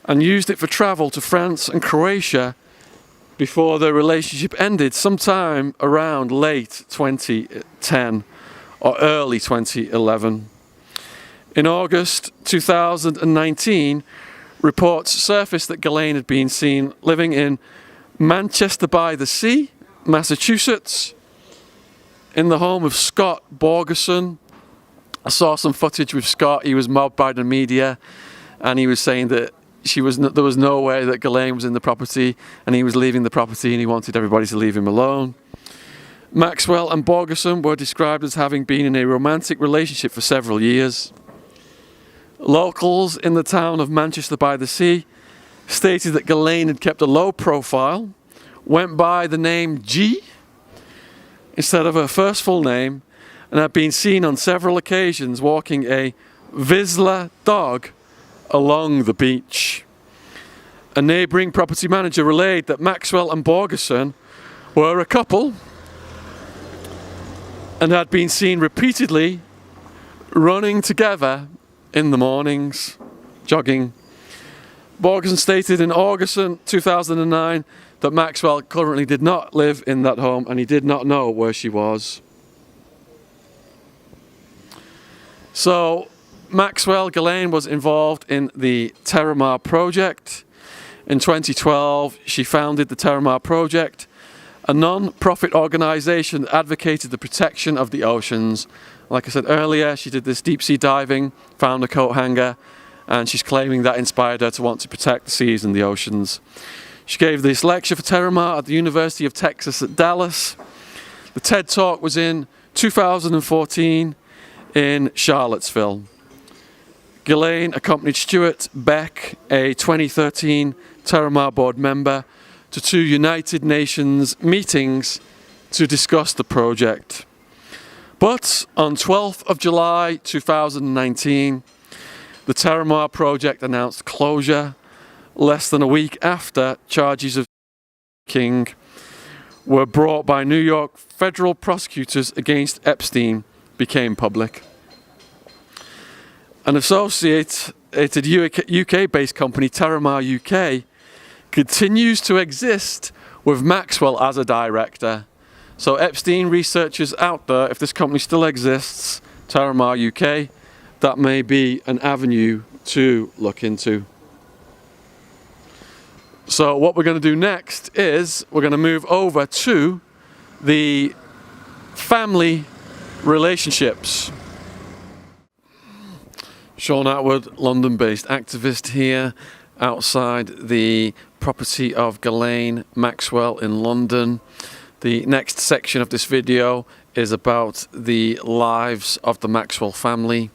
and used it for travel to France and Croatia before their relationship ended sometime around late 2010 or early 2011. In August 2019, reports surfaced that Ghislaine had been seen living in Manchester by the Sea, Massachusetts, in the home of Scott Borgerson. I saw some footage with Scott. He was mobbed by the media, and he was saying that there was no way that Ghislaine was in the property, and he was leaving the property, and he wanted everybody to leave him alone. Maxwell and Borgerson were described as having been in a romantic relationship for several years. Locals in the town of Manchester by the Sea stated that Ghislaine had kept a low profile, went by the name G instead of her first full name, and had been seen on several occasions walking a Vizsla dog along the beach. A neighbouring property manager relayed that Maxwell and Borgerson were a couple and had been seen repeatedly running together in the mornings, jogging. Borgerson stated in August 2009 that Maxwell currently did not live in that home and he did not know where she was. So Maxwell Ghislaine was involved in the Terramar project. In 2012, she founded the Terramar project, a non-profit organisation that advocated the protection of the oceans. Like I said earlier, she did this deep sea diving, found a coat hanger, and she's claiming that inspired her to want to protect the seas and the oceans. She gave this lecture for Terramar at the University of Texas at Dallas. The TED Talk was in 2014 in Charlottesville. Ghislaine accompanied Stuart Beck, a 2013 Terramar board member, to 2 United Nations meetings to discuss the project. But on 12th of July 2019, the Terramar project announced closure less than a week after charges of King were brought by New York federal prosecutors against Epstein became public. An associated UK-based company, Terramar UK, continues to exist with Maxwell as a director. So Epstein researchers out there, if this company still exists, Terramar UK, that may be an avenue to look into. So what we're going to do next is we're going to move over to the family relationships. Shaun Attwood, London-based activist here outside the property of Ghislaine Maxwell in London. The next section of this video is about the lives of the Maxwell family,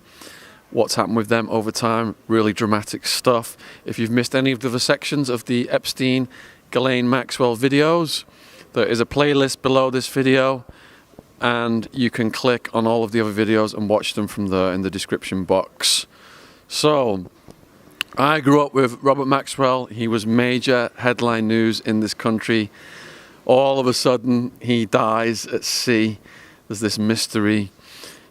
what's happened with them over time, really dramatic stuff. If you've missed any of the other sections of the Epstein Ghislaine Maxwell videos, there is a playlist below this video and you can click on all of the other videos and watch them from there in the description box. So, I grew up with Robert Maxwell. He was major headline news in this country. All of a sudden, he dies at sea. There's this mystery.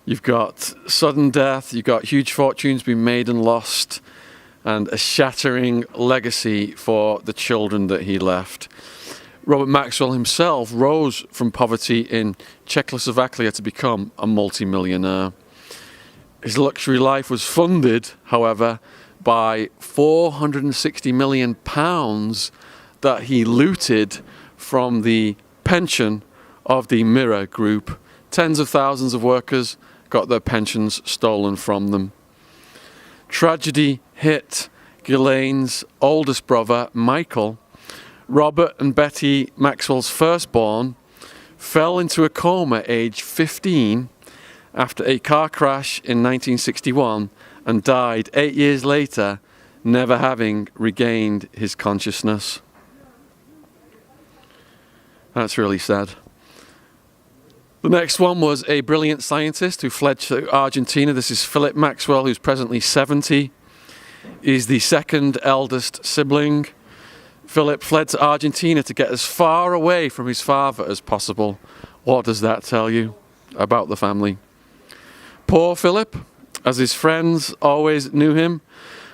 You've got sudden death, you've got huge fortunes being made and lost, and a shattering legacy for the children that he left. Robert Maxwell himself rose from poverty in Czechoslovakia to become a multi-millionaire. His luxury life was funded, however, by £460 million that he looted from the pension of the Mirror Group. Tens of thousands of workers got their pensions stolen from them. Tragedy hit Ghislaine's oldest brother, Michael. Robert and Betty Maxwell's firstborn fell into a coma aged 15 after a car crash in 1961 and died 8 years later, never having regained his consciousness. That's really sad. The next one was a brilliant scientist who fled to Argentina. This is Philip Maxwell, who's presently 70. He's the second eldest sibling. Philip fled to Argentina to get as far away from his father as possible. What does that tell you about the family? Poor Philip, as his friends always knew him,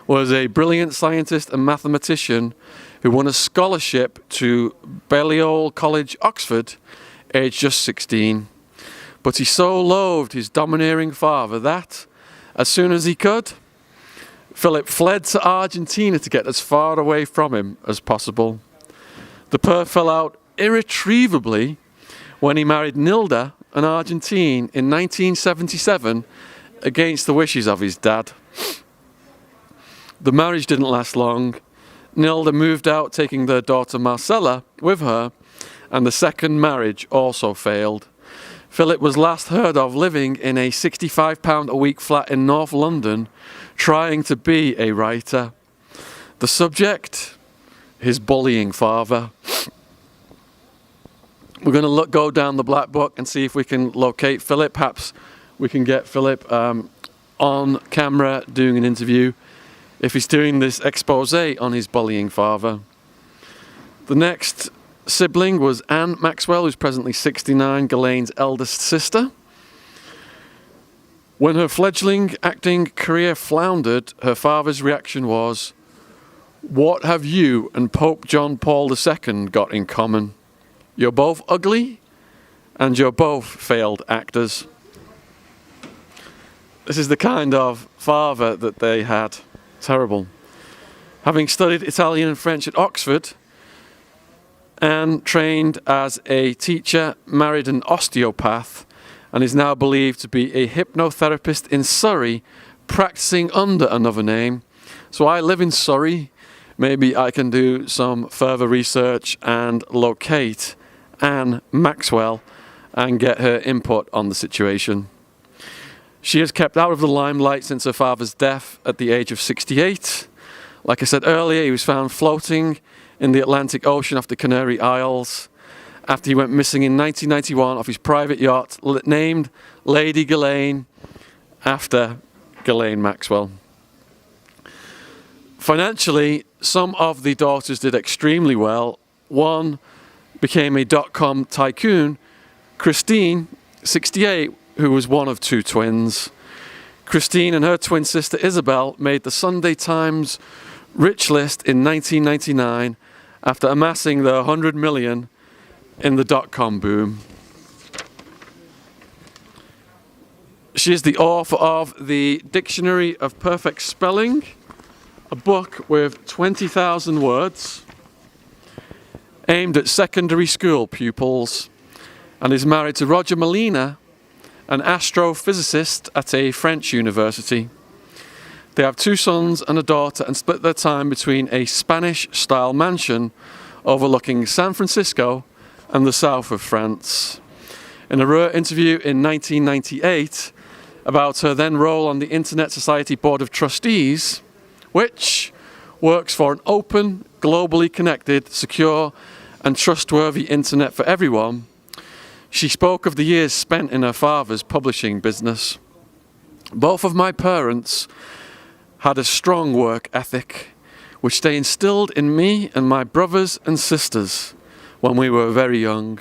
was a brilliant scientist and mathematician who won a scholarship to Balliol College, Oxford, aged just 16. But he so loathed his domineering father that, as soon as he could, Philip fled to Argentina to get as far away from him as possible. The pair fell out irretrievably when he married Nilda, an Argentine, in 1977 against the wishes of his dad. The marriage didn't last long. Nilda moved out, taking their daughter Marcella with her, and the second marriage also failed. Philip was last heard of living in a £65 a week flat in North London, trying to be a writer. The subject, his bullying father. We're going to go down the black book and see if we can locate Philip. Perhaps we can get Philip on camera doing an interview if he's doing this expose on his bullying father. The next sibling was Anne Maxwell, who's presently 69, Ghislaine's eldest sister. When her fledgling acting career floundered, her father's reaction was, "What have you and Pope John Paul II got in common? You're both ugly, and you're both failed actors." This is the kind of father that they had. Terrible. Having studied Italian and French at Oxford, Anne trained as a teacher, married an osteopath, and is now believed to be a hypnotherapist in Surrey, practicing under another name. So I live in Surrey. Maybe I can do some further research and locate Anne Maxwell and get her input on the situation. She has kept out of the limelight since her father's death at the age of 68. Like I said earlier, he was found floating in the Atlantic Ocean off the Canary Isles after he went missing in 1991 off his private yacht named Lady Ghislaine, after Ghislaine Maxwell. Financially, some of the daughters did extremely well. One became a dot-com tycoon, Christine, 68, who was one of two twins. Christine and her twin sister Isabel made the Sunday Times rich list in 1999 after amassing their 100 million in the dot-com boom. She is the author of the Dictionary of Perfect Spelling, a book with 20,000 words aimed at secondary school pupils, and is married to Roger Molina, an astrophysicist at a French university. They have 2 sons and a daughter and split their time between a Spanish-style mansion overlooking San Francisco and the south of France. In a rare interview in 1998 about her then role on the Internet Society Board of Trustees, which works for an open, globally connected, secure and trustworthy internet for everyone, she spoke of the years spent in her father's publishing business. "Both of my parents had a strong work ethic, which they instilled in me and my brothers and sisters when we were very young.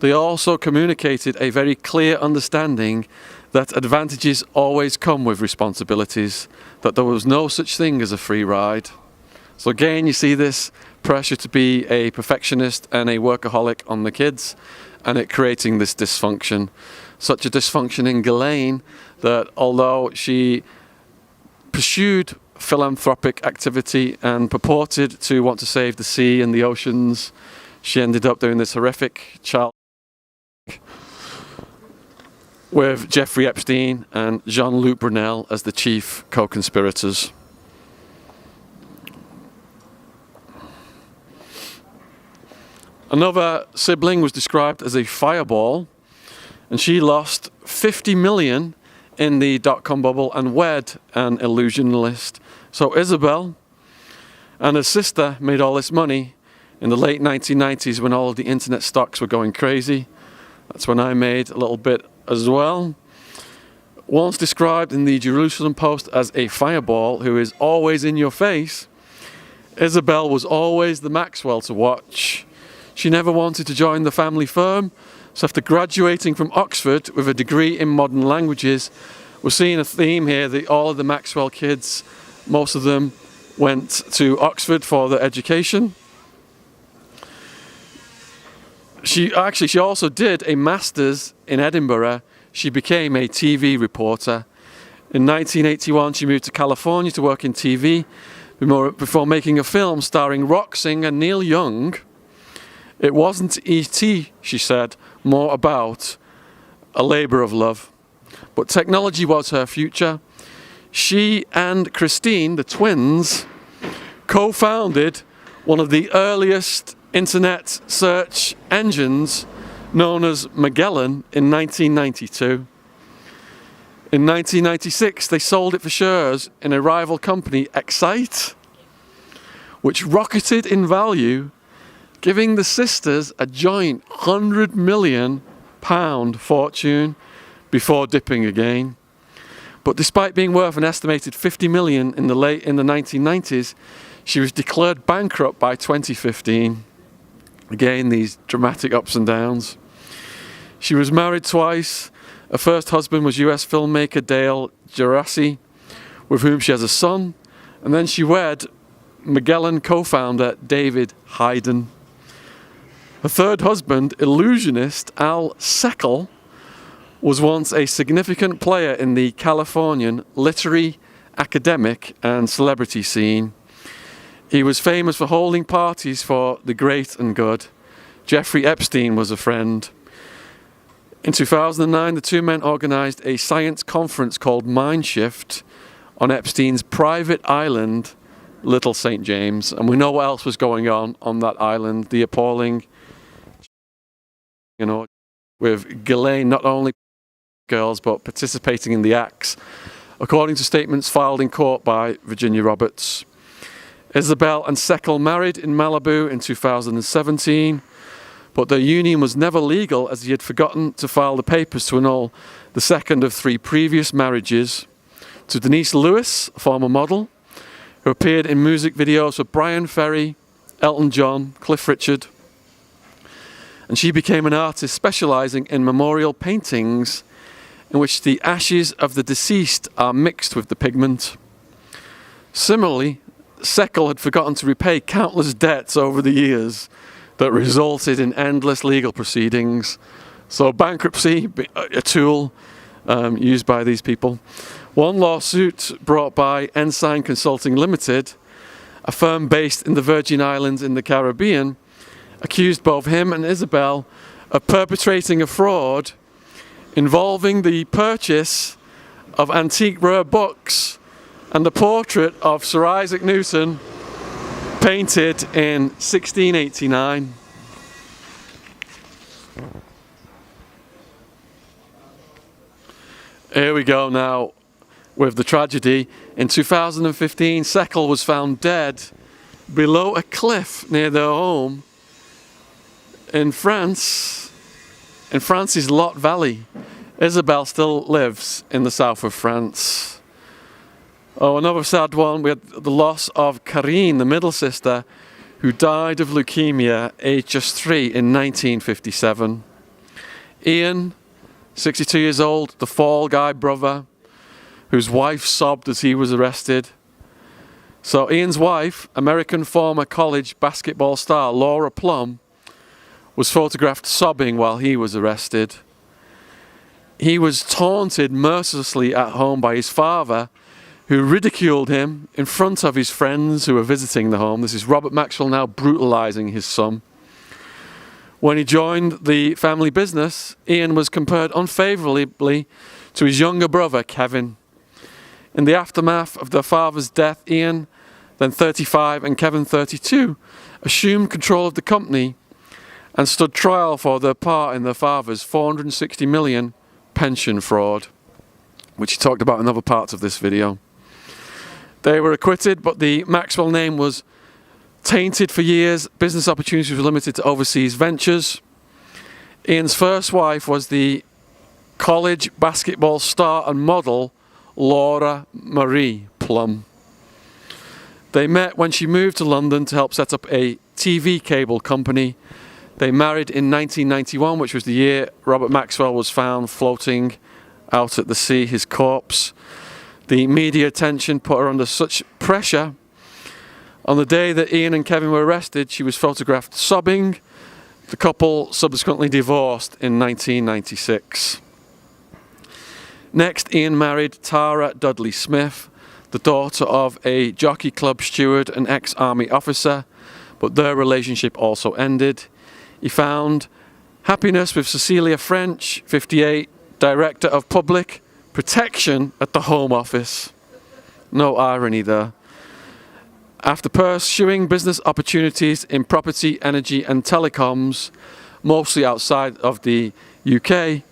They also communicated a very clear understanding that advantages always come with responsibilities, that there was no such thing as a free ride." So again, you see this pressure to be a perfectionist and a workaholic on the kids, and it creating this dysfunction. Such a dysfunction in Ghislaine that although she pursued philanthropic activity and purported to want to save the sea and the oceans, she ended up doing this horrific child with Jeffrey Epstein and Jean-Luc Brunel as the chief co-conspirators. Another sibling was described as a fireball, and she lost 50 million in the dot-com bubble and wed an illusionist. So Isabel and her sister made all this money in the late 1990s when all of the internet stocks were going crazy. That's when I made a little bit as well. Once described in the Jerusalem Post as a fireball who is always in your face, Isabel was always the Maxwell to watch. She never wanted to join the family firm, so after graduating from Oxford with a degree in modern languages, we're seeing a theme here that all of the Maxwell kids, most of them went to Oxford for their education. She also did a master's in Edinburgh. She became a TV reporter. In 1981, she moved to California to work in TV before making a film starring rock singer Neil Young. It wasn't E.T., she said, more about a labour of love. But technology was her future. She and Christine, the twins, co-founded one of the earliest internet search engines known as Magellan in 1992. In 1996, they sold it for shares in a rival company, Excite, which rocketed in value, giving the sisters a joint £100 million fortune before dipping again. But despite being worth an estimated 50 million in the 1990s, she was declared bankrupt by 2015. Again, these dramatic ups and downs. She was married twice. Her first husband was US filmmaker Dale Gerasi, with whom she has a son, and then she wed Magellan co-founder David Hayden. Her third husband, illusionist Al Seckel, was once a significant player in the Californian literary, academic and celebrity scene. He was famous for holding parties for the great and good. Jeffrey Epstein was a friend. In 2009, the two men organized a science conference called Mindshift on Epstein's private island, Little St. James. And we know what else was going on that island, the appalling, with Ghislaine not only girls but participating in the acts, according to statements filed in court by Virginia Roberts. Isabel and Seckel married in Malibu in 2017, but their union was never legal as he had forgotten to file the papers to annul the second of 3 previous marriages to Denise Lewis, a former model, who appeared in music videos for Brian Ferry, Elton John, Cliff Richard. And she became an artist specializing in memorial paintings in which the ashes of the deceased are mixed with the pigment. Similarly, Seckel had forgotten to repay countless debts over the years that resulted in endless legal proceedings. So bankruptcy, a tool used by these people. One lawsuit brought by Ensign Consulting Limited, a firm based in the Virgin Islands in the Caribbean, accused both him and Isabel of perpetrating a fraud involving the purchase of antique rare books and the portrait of Sir Isaac Newton painted in 1689. Here we go now with the tragedy. In 2015, Seckel was found dead below a cliff near their home in France's Lot Valley. Isabel still lives in the south of France. Oh, another sad one. We had the loss of Karine, the middle sister, who died of leukemia, aged just 3 in 1957. Ian, 62 years old, the Fall Guy brother, whose wife sobbed as he was arrested. So Ian's wife, American former college basketball star Laura Plum, was photographed sobbing while he was arrested. He was taunted mercilessly at home by his father, who ridiculed him in front of his friends who were visiting the home. This is Robert Maxwell now brutalizing his son. When he joined the family business, Ian was compared unfavorably to his younger brother, Kevin. In the aftermath of their father's death, Ian, then 35, and Kevin, 32, assumed control of the company and stood trial for their part in their father's $460 million pension fraud, which he talked about in other parts of this video. They were acquitted, but the Maxwell name was tainted for years. Business opportunities were limited to overseas ventures. Ian's first wife was the college basketball star and model Laura Marie Plum. They met when she moved to London to help set up a TV cable company. They married in 1991, which was the year Robert Maxwell was found floating out at the sea, his corpse. The media attention put her under such pressure. On the day that Ian and Kevin were arrested, she was photographed sobbing. The couple subsequently divorced in 1996. Next, Ian married Tara Dudley Smith, the daughter of a jockey club steward and ex-army officer, but their relationship also ended. He found happiness with Cecilia French, 58, Director of Public Protection at the Home Office. No irony there. After pursuing business opportunities in property, energy and telecoms, mostly outside of the UK,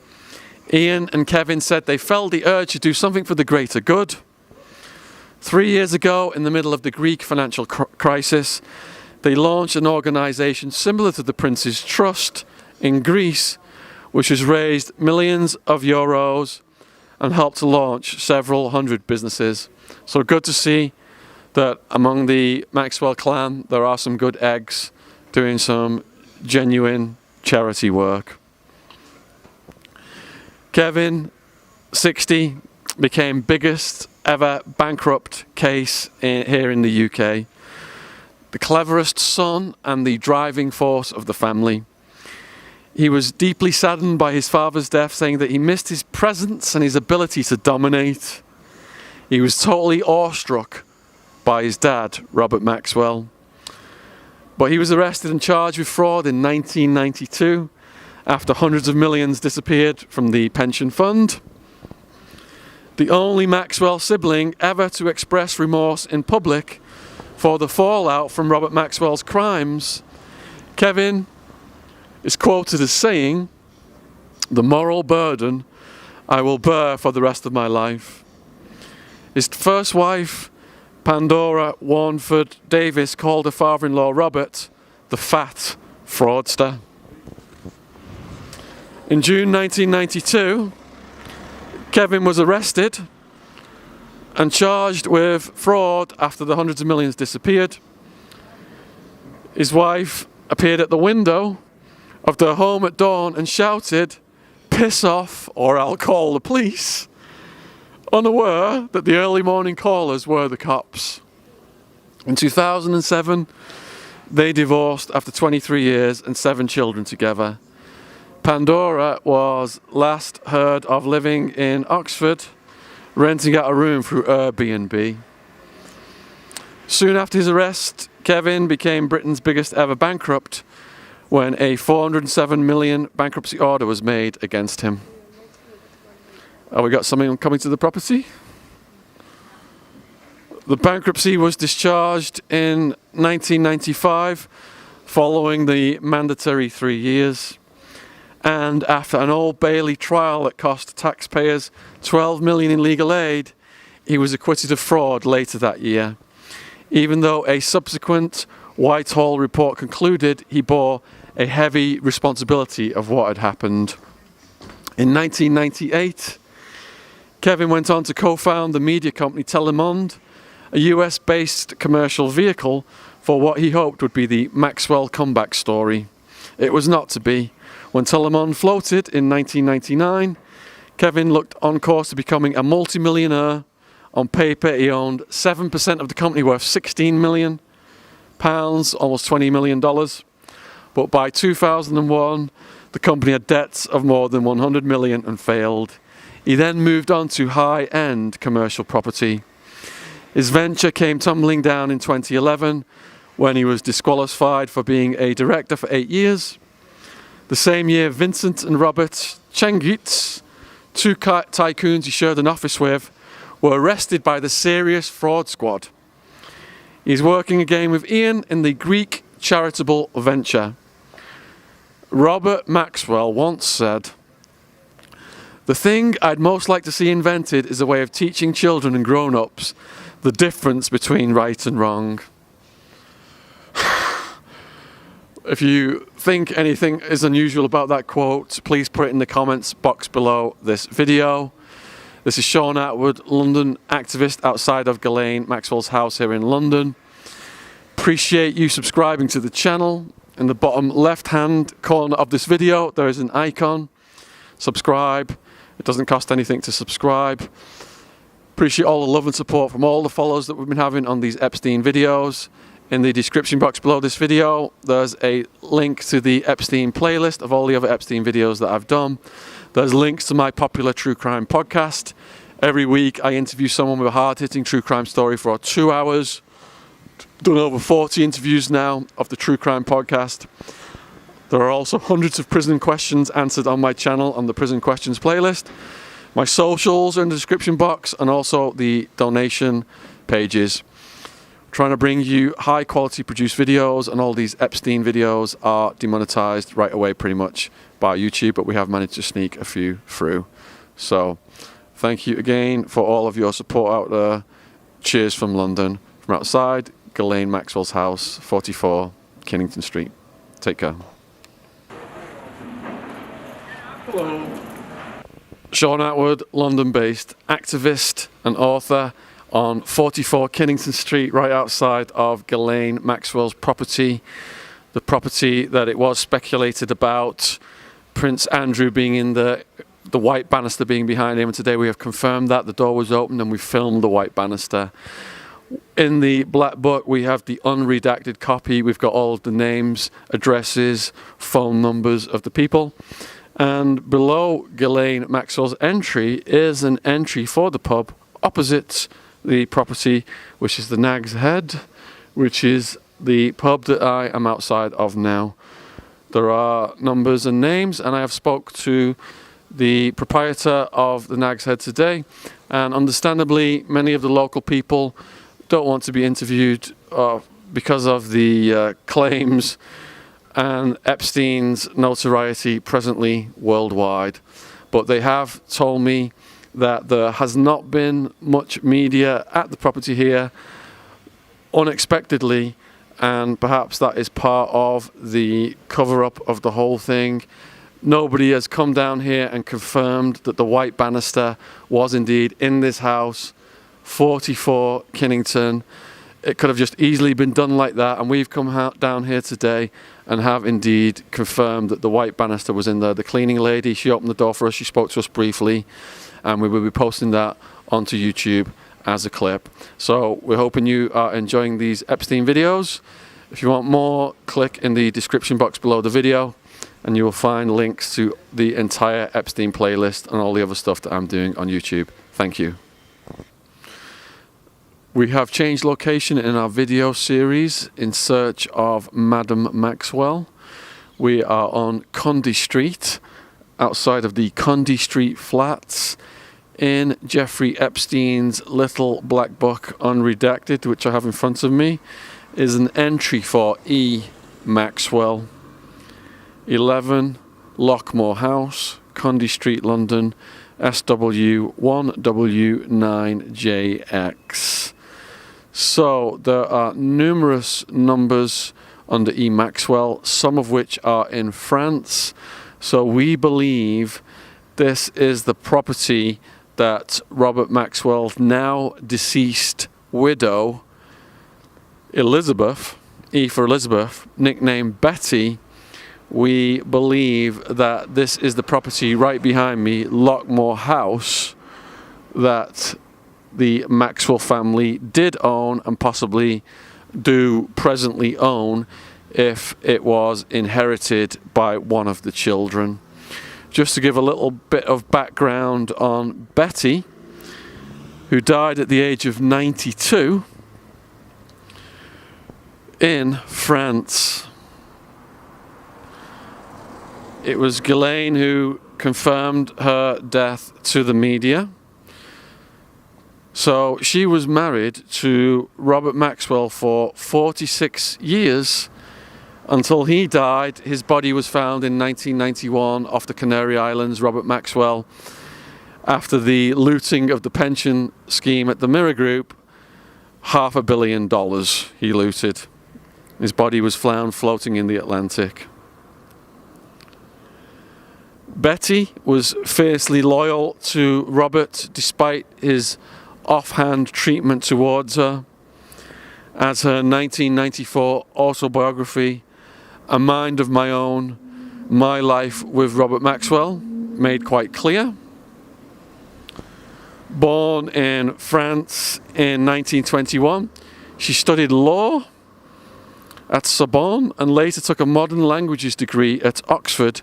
Ian and Kevin said they felt the urge to do something for the greater good. 3 years ago, in the middle of the Greek financial crisis, they launched an organisation similar to the Prince's Trust in Greece, which has raised millions of euros and helped to launch several hundred businesses. So good to see that among the Maxwell clan there are some good eggs doing some genuine charity work. Kevin, 60, became biggest ever bankrupt case here in the UK. The cleverest son and the driving force of the family. He was deeply saddened by his father's death, saying that he missed his presence and his ability to dominate. He was totally awestruck by his dad, Robert Maxwell. But he was arrested and charged with fraud in 1992 after hundreds of millions disappeared from the pension fund. The only Maxwell sibling ever to express remorse in public for the fallout from Robert Maxwell's crimes, Kevin is quoted as saying, "The moral burden I will bear for the rest of my life." His first wife, Pandora Warnford Davis, called her father-in-law Robert the fat fraudster. In June 1992, Kevin was arrested and charged with fraud after the hundreds of millions disappeared. His wife appeared at the window of their home at dawn and shouted, "Piss off or I'll call the police," unaware that the early morning callers were the cops. In 2007, they divorced after 23 years and 7 children together. Pandora was last heard of living in Oxford, renting out a room through Airbnb. Soon after his arrest, Kevin became Britain's biggest ever bankrupt when a $407 million bankruptcy order was made against him. Oh, we got something coming to the property? The bankruptcy was discharged in 1995 following the mandatory 3 years. And after an Old Bailey trial that cost taxpayers $12 million in legal aid, he was acquitted of fraud later that year. Even though a subsequent Whitehall report concluded he bore a heavy responsibility of what had happened. In 1998, Kevin went on to co-found the media company Telemonde, a US-based commercial vehicle for what he hoped would be the Maxwell comeback story. It was not to be. When Telemonde floated in 1999, Kevin looked on course to becoming a multimillionaire On paper, he owned 7% of the company, worth £16 million, almost $20 million. But by 2001, the company had debts of more than 100 million and failed. He then moved on to high-end commercial property. His venture came tumbling down in 2011 when he was disqualified for being a director for 8 years. The same year, Vincent and Robert Chengitz, two tycoons he shared an office with, were arrested by the Serious Fraud Squad. He's working again with Ian in the Greek charitable venture. Robert Maxwell once said, "The thing I'd most like to see invented is a way of teaching children and grown-ups the difference between right and wrong." If you think anything is unusual about that quote, please put it in the comments box below this video. This is Shaun Attwood, London activist outside of Ghislaine Maxwell's house here in London. Appreciate you subscribing to the channel. In the bottom left-hand corner of this video, there is an icon. Subscribe. It doesn't cost anything to subscribe. Appreciate all the love and support from all the followers that we've been having on these Epstein videos. In the description box below this video, there's a link to the Epstein playlist of all the other Epstein videos that I've done. There's links to my popular true crime podcast. Every week I interview someone with a hard-hitting true crime story for 2 hours. Done over 40 interviews now of the True Crime Podcast. There are also hundreds of prison questions answered on my channel on the Prison Questions playlist. My socials are in the description box and also the donation pages. Trying to bring you high quality produced videos, and all these Epstein videos are demonetized right away pretty much by YouTube, but we have managed to sneak a few through. So thank you again for all of your support out there. Cheers from London, from outside Ghislaine Maxwell's house, 44 Kennington Street. Take care. Hello. Shaun Attwood, London-based activist and author on 44 Kennington Street, right outside of Ghislaine Maxwell's property. The property that it was speculated about Prince Andrew being in the white banister being behind him, and today we have confirmed that the door was opened and we filmed the white banister. In the black book we have the unredacted copy. We've got all of the names, addresses, phone numbers of the people, and below Ghislaine Maxwell's entry is an entry for the pub opposite the property, which is the Nag's Head, which is the pub that I am outside of now. There are numbers and names, and I have spoke to the proprietor of the Nag's Head today, and understandably many of the local people don't want to be interviewed because of the claims and Epstein's notoriety presently worldwide. But they have told me that there has not been much media at the property here unexpectedly, and perhaps that is part of the cover-up of the whole thing. Nobody has come down here and confirmed that the white banister was indeed in this house, 44 Kennington. It could have just easily been done like that, and we've come down here today and have indeed confirmed that the white banister was in there. The cleaning lady, she opened the door for us, she spoke to us briefly, and we will be posting that onto YouTube as a clip. So we're hoping you are enjoying these Epstein videos. If you want more, click in the description box below the video and you will find links to the entire Epstein playlist and all the other stuff that I'm doing on YouTube. Thank you. We have changed location in our video series in search of Madam Maxwell. We are on Condé Street, outside of the Condé Street flats, in Jeffrey Epstein's little black book unredacted, which I have in front of me, is an entry for E. Maxwell, 11 Lockmore House, Condé Street, London, SW1W9JX. So there are numerous numbers under E. Maxwell, some of which are in France. So we believe this is the property that Robert Maxwell's now deceased widow, Elizabeth, E for Elizabeth, nicknamed Betty. We believe that this is the property right behind me, Lockmore House, that the Maxwell family did own and possibly do presently own if it was inherited by one of the children. Just to give a little bit of background on Betty, who died at the age of 92 in France. It was Ghislaine who confirmed her death to the media. So she was married to Robert Maxwell for 46 years until he died. His body was found in 1991 off the Canary Islands. Robert Maxwell, after the looting of the pension scheme at the Mirror Group, $500 million he looted. His body was found floating in the Atlantic. Betty was fiercely loyal to Robert despite his offhand treatment towards her. As her 1994 autobiography, A Mind of My Own, My Life with Robert Maxwell, made quite clear. Born in France in 1921, she studied law at Sorbonne and later took a modern languages degree at Oxford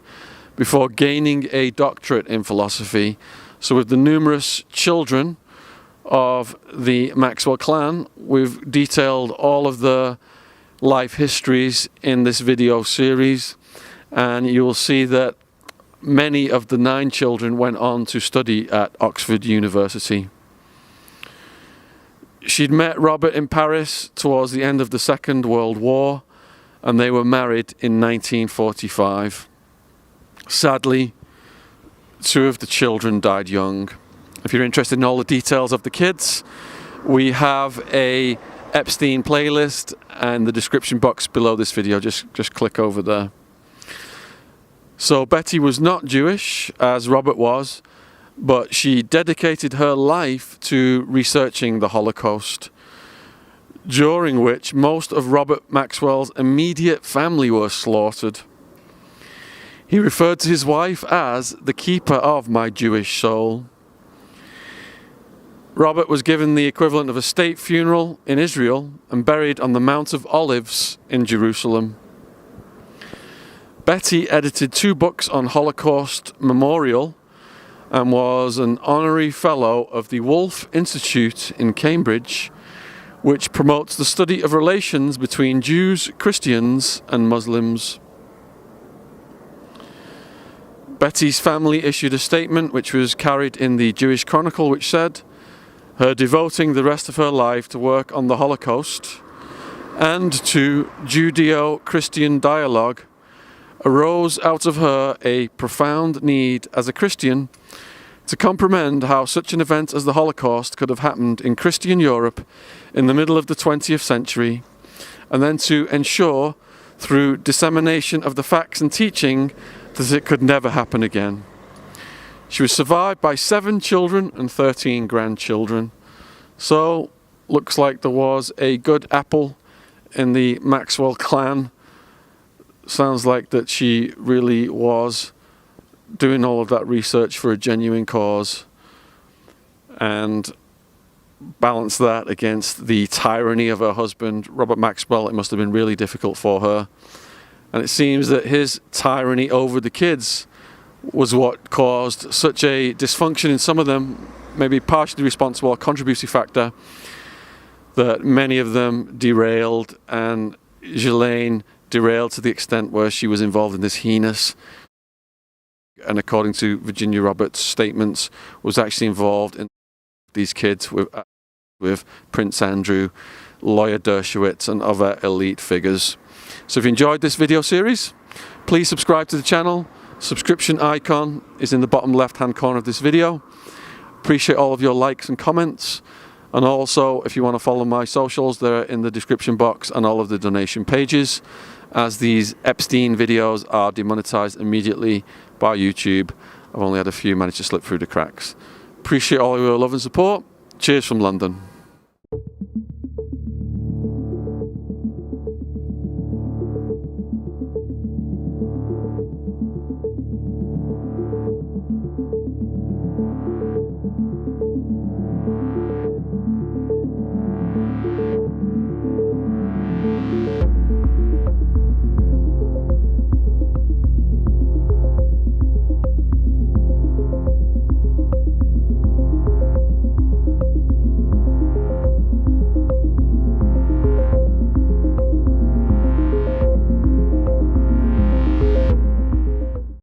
before gaining a doctorate in philosophy. So with the numerous children of the Maxwell clan, we've detailed all of the life histories in this video series, and you will see that many of the 9 children went on to study at Oxford University. She'd met Robert in Paris towards the end of the Second World War, and they were married in 1945. Sadly, 2 of the children died young. If you're interested in all the details of the kids, we have a Epstein playlist and the description box below this video. Just click over there. So Betty was not Jewish, as Robert was, but she dedicated her life to researching the Holocaust, during which most of Robert Maxwell's immediate family were slaughtered. He referred to his wife as the keeper of my Jewish soul. Robert was given the equivalent of a state funeral in Israel and buried on the Mount of Olives in Jerusalem. Betty edited 2 books on Holocaust memorial and was an honorary fellow of the Wolf Institute in Cambridge, which promotes the study of relations between Jews, Christians, and Muslims. Betty's family issued a statement which was carried in the Jewish Chronicle, which said, her devoting the rest of her life to work on the Holocaust and to Judeo-Christian dialogue arose out of her a profound need as a Christian to comprehend how such an event as the Holocaust could have happened in Christian Europe in the middle of the 20th century, and then to ensure, through dissemination of the facts and teaching, that it could never happen again. She was survived by 7 children and 13 grandchildren. So, looks like there was a good apple in the Maxwell clan. Sounds like that she really was doing all of that research for a genuine cause, and balance that against the tyranny of her husband, Robert Maxwell. It must have been really difficult for her. And it seems that his tyranny over the kids was what caused such a dysfunction in some of them, maybe partially responsible, a contributing factor, that many of them derailed, and Ghislaine derailed to the extent where she was involved in this heinous, and according to Virginia Roberts' statements, was actually involved in these kids with Prince Andrew, Lawyer Dershowitz, and other elite figures. So if you enjoyed this video series, please subscribe to the channel. Subscription icon is in the bottom left hand corner of this video. Appreciate all of your likes and comments, and also if you want to follow my socials, they're in the description box and all of the donation pages, as these Epstein videos are demonetized immediately by YouTube. I've only had a few manage to slip through the cracks. Appreciate all of your love and support. Cheers from London.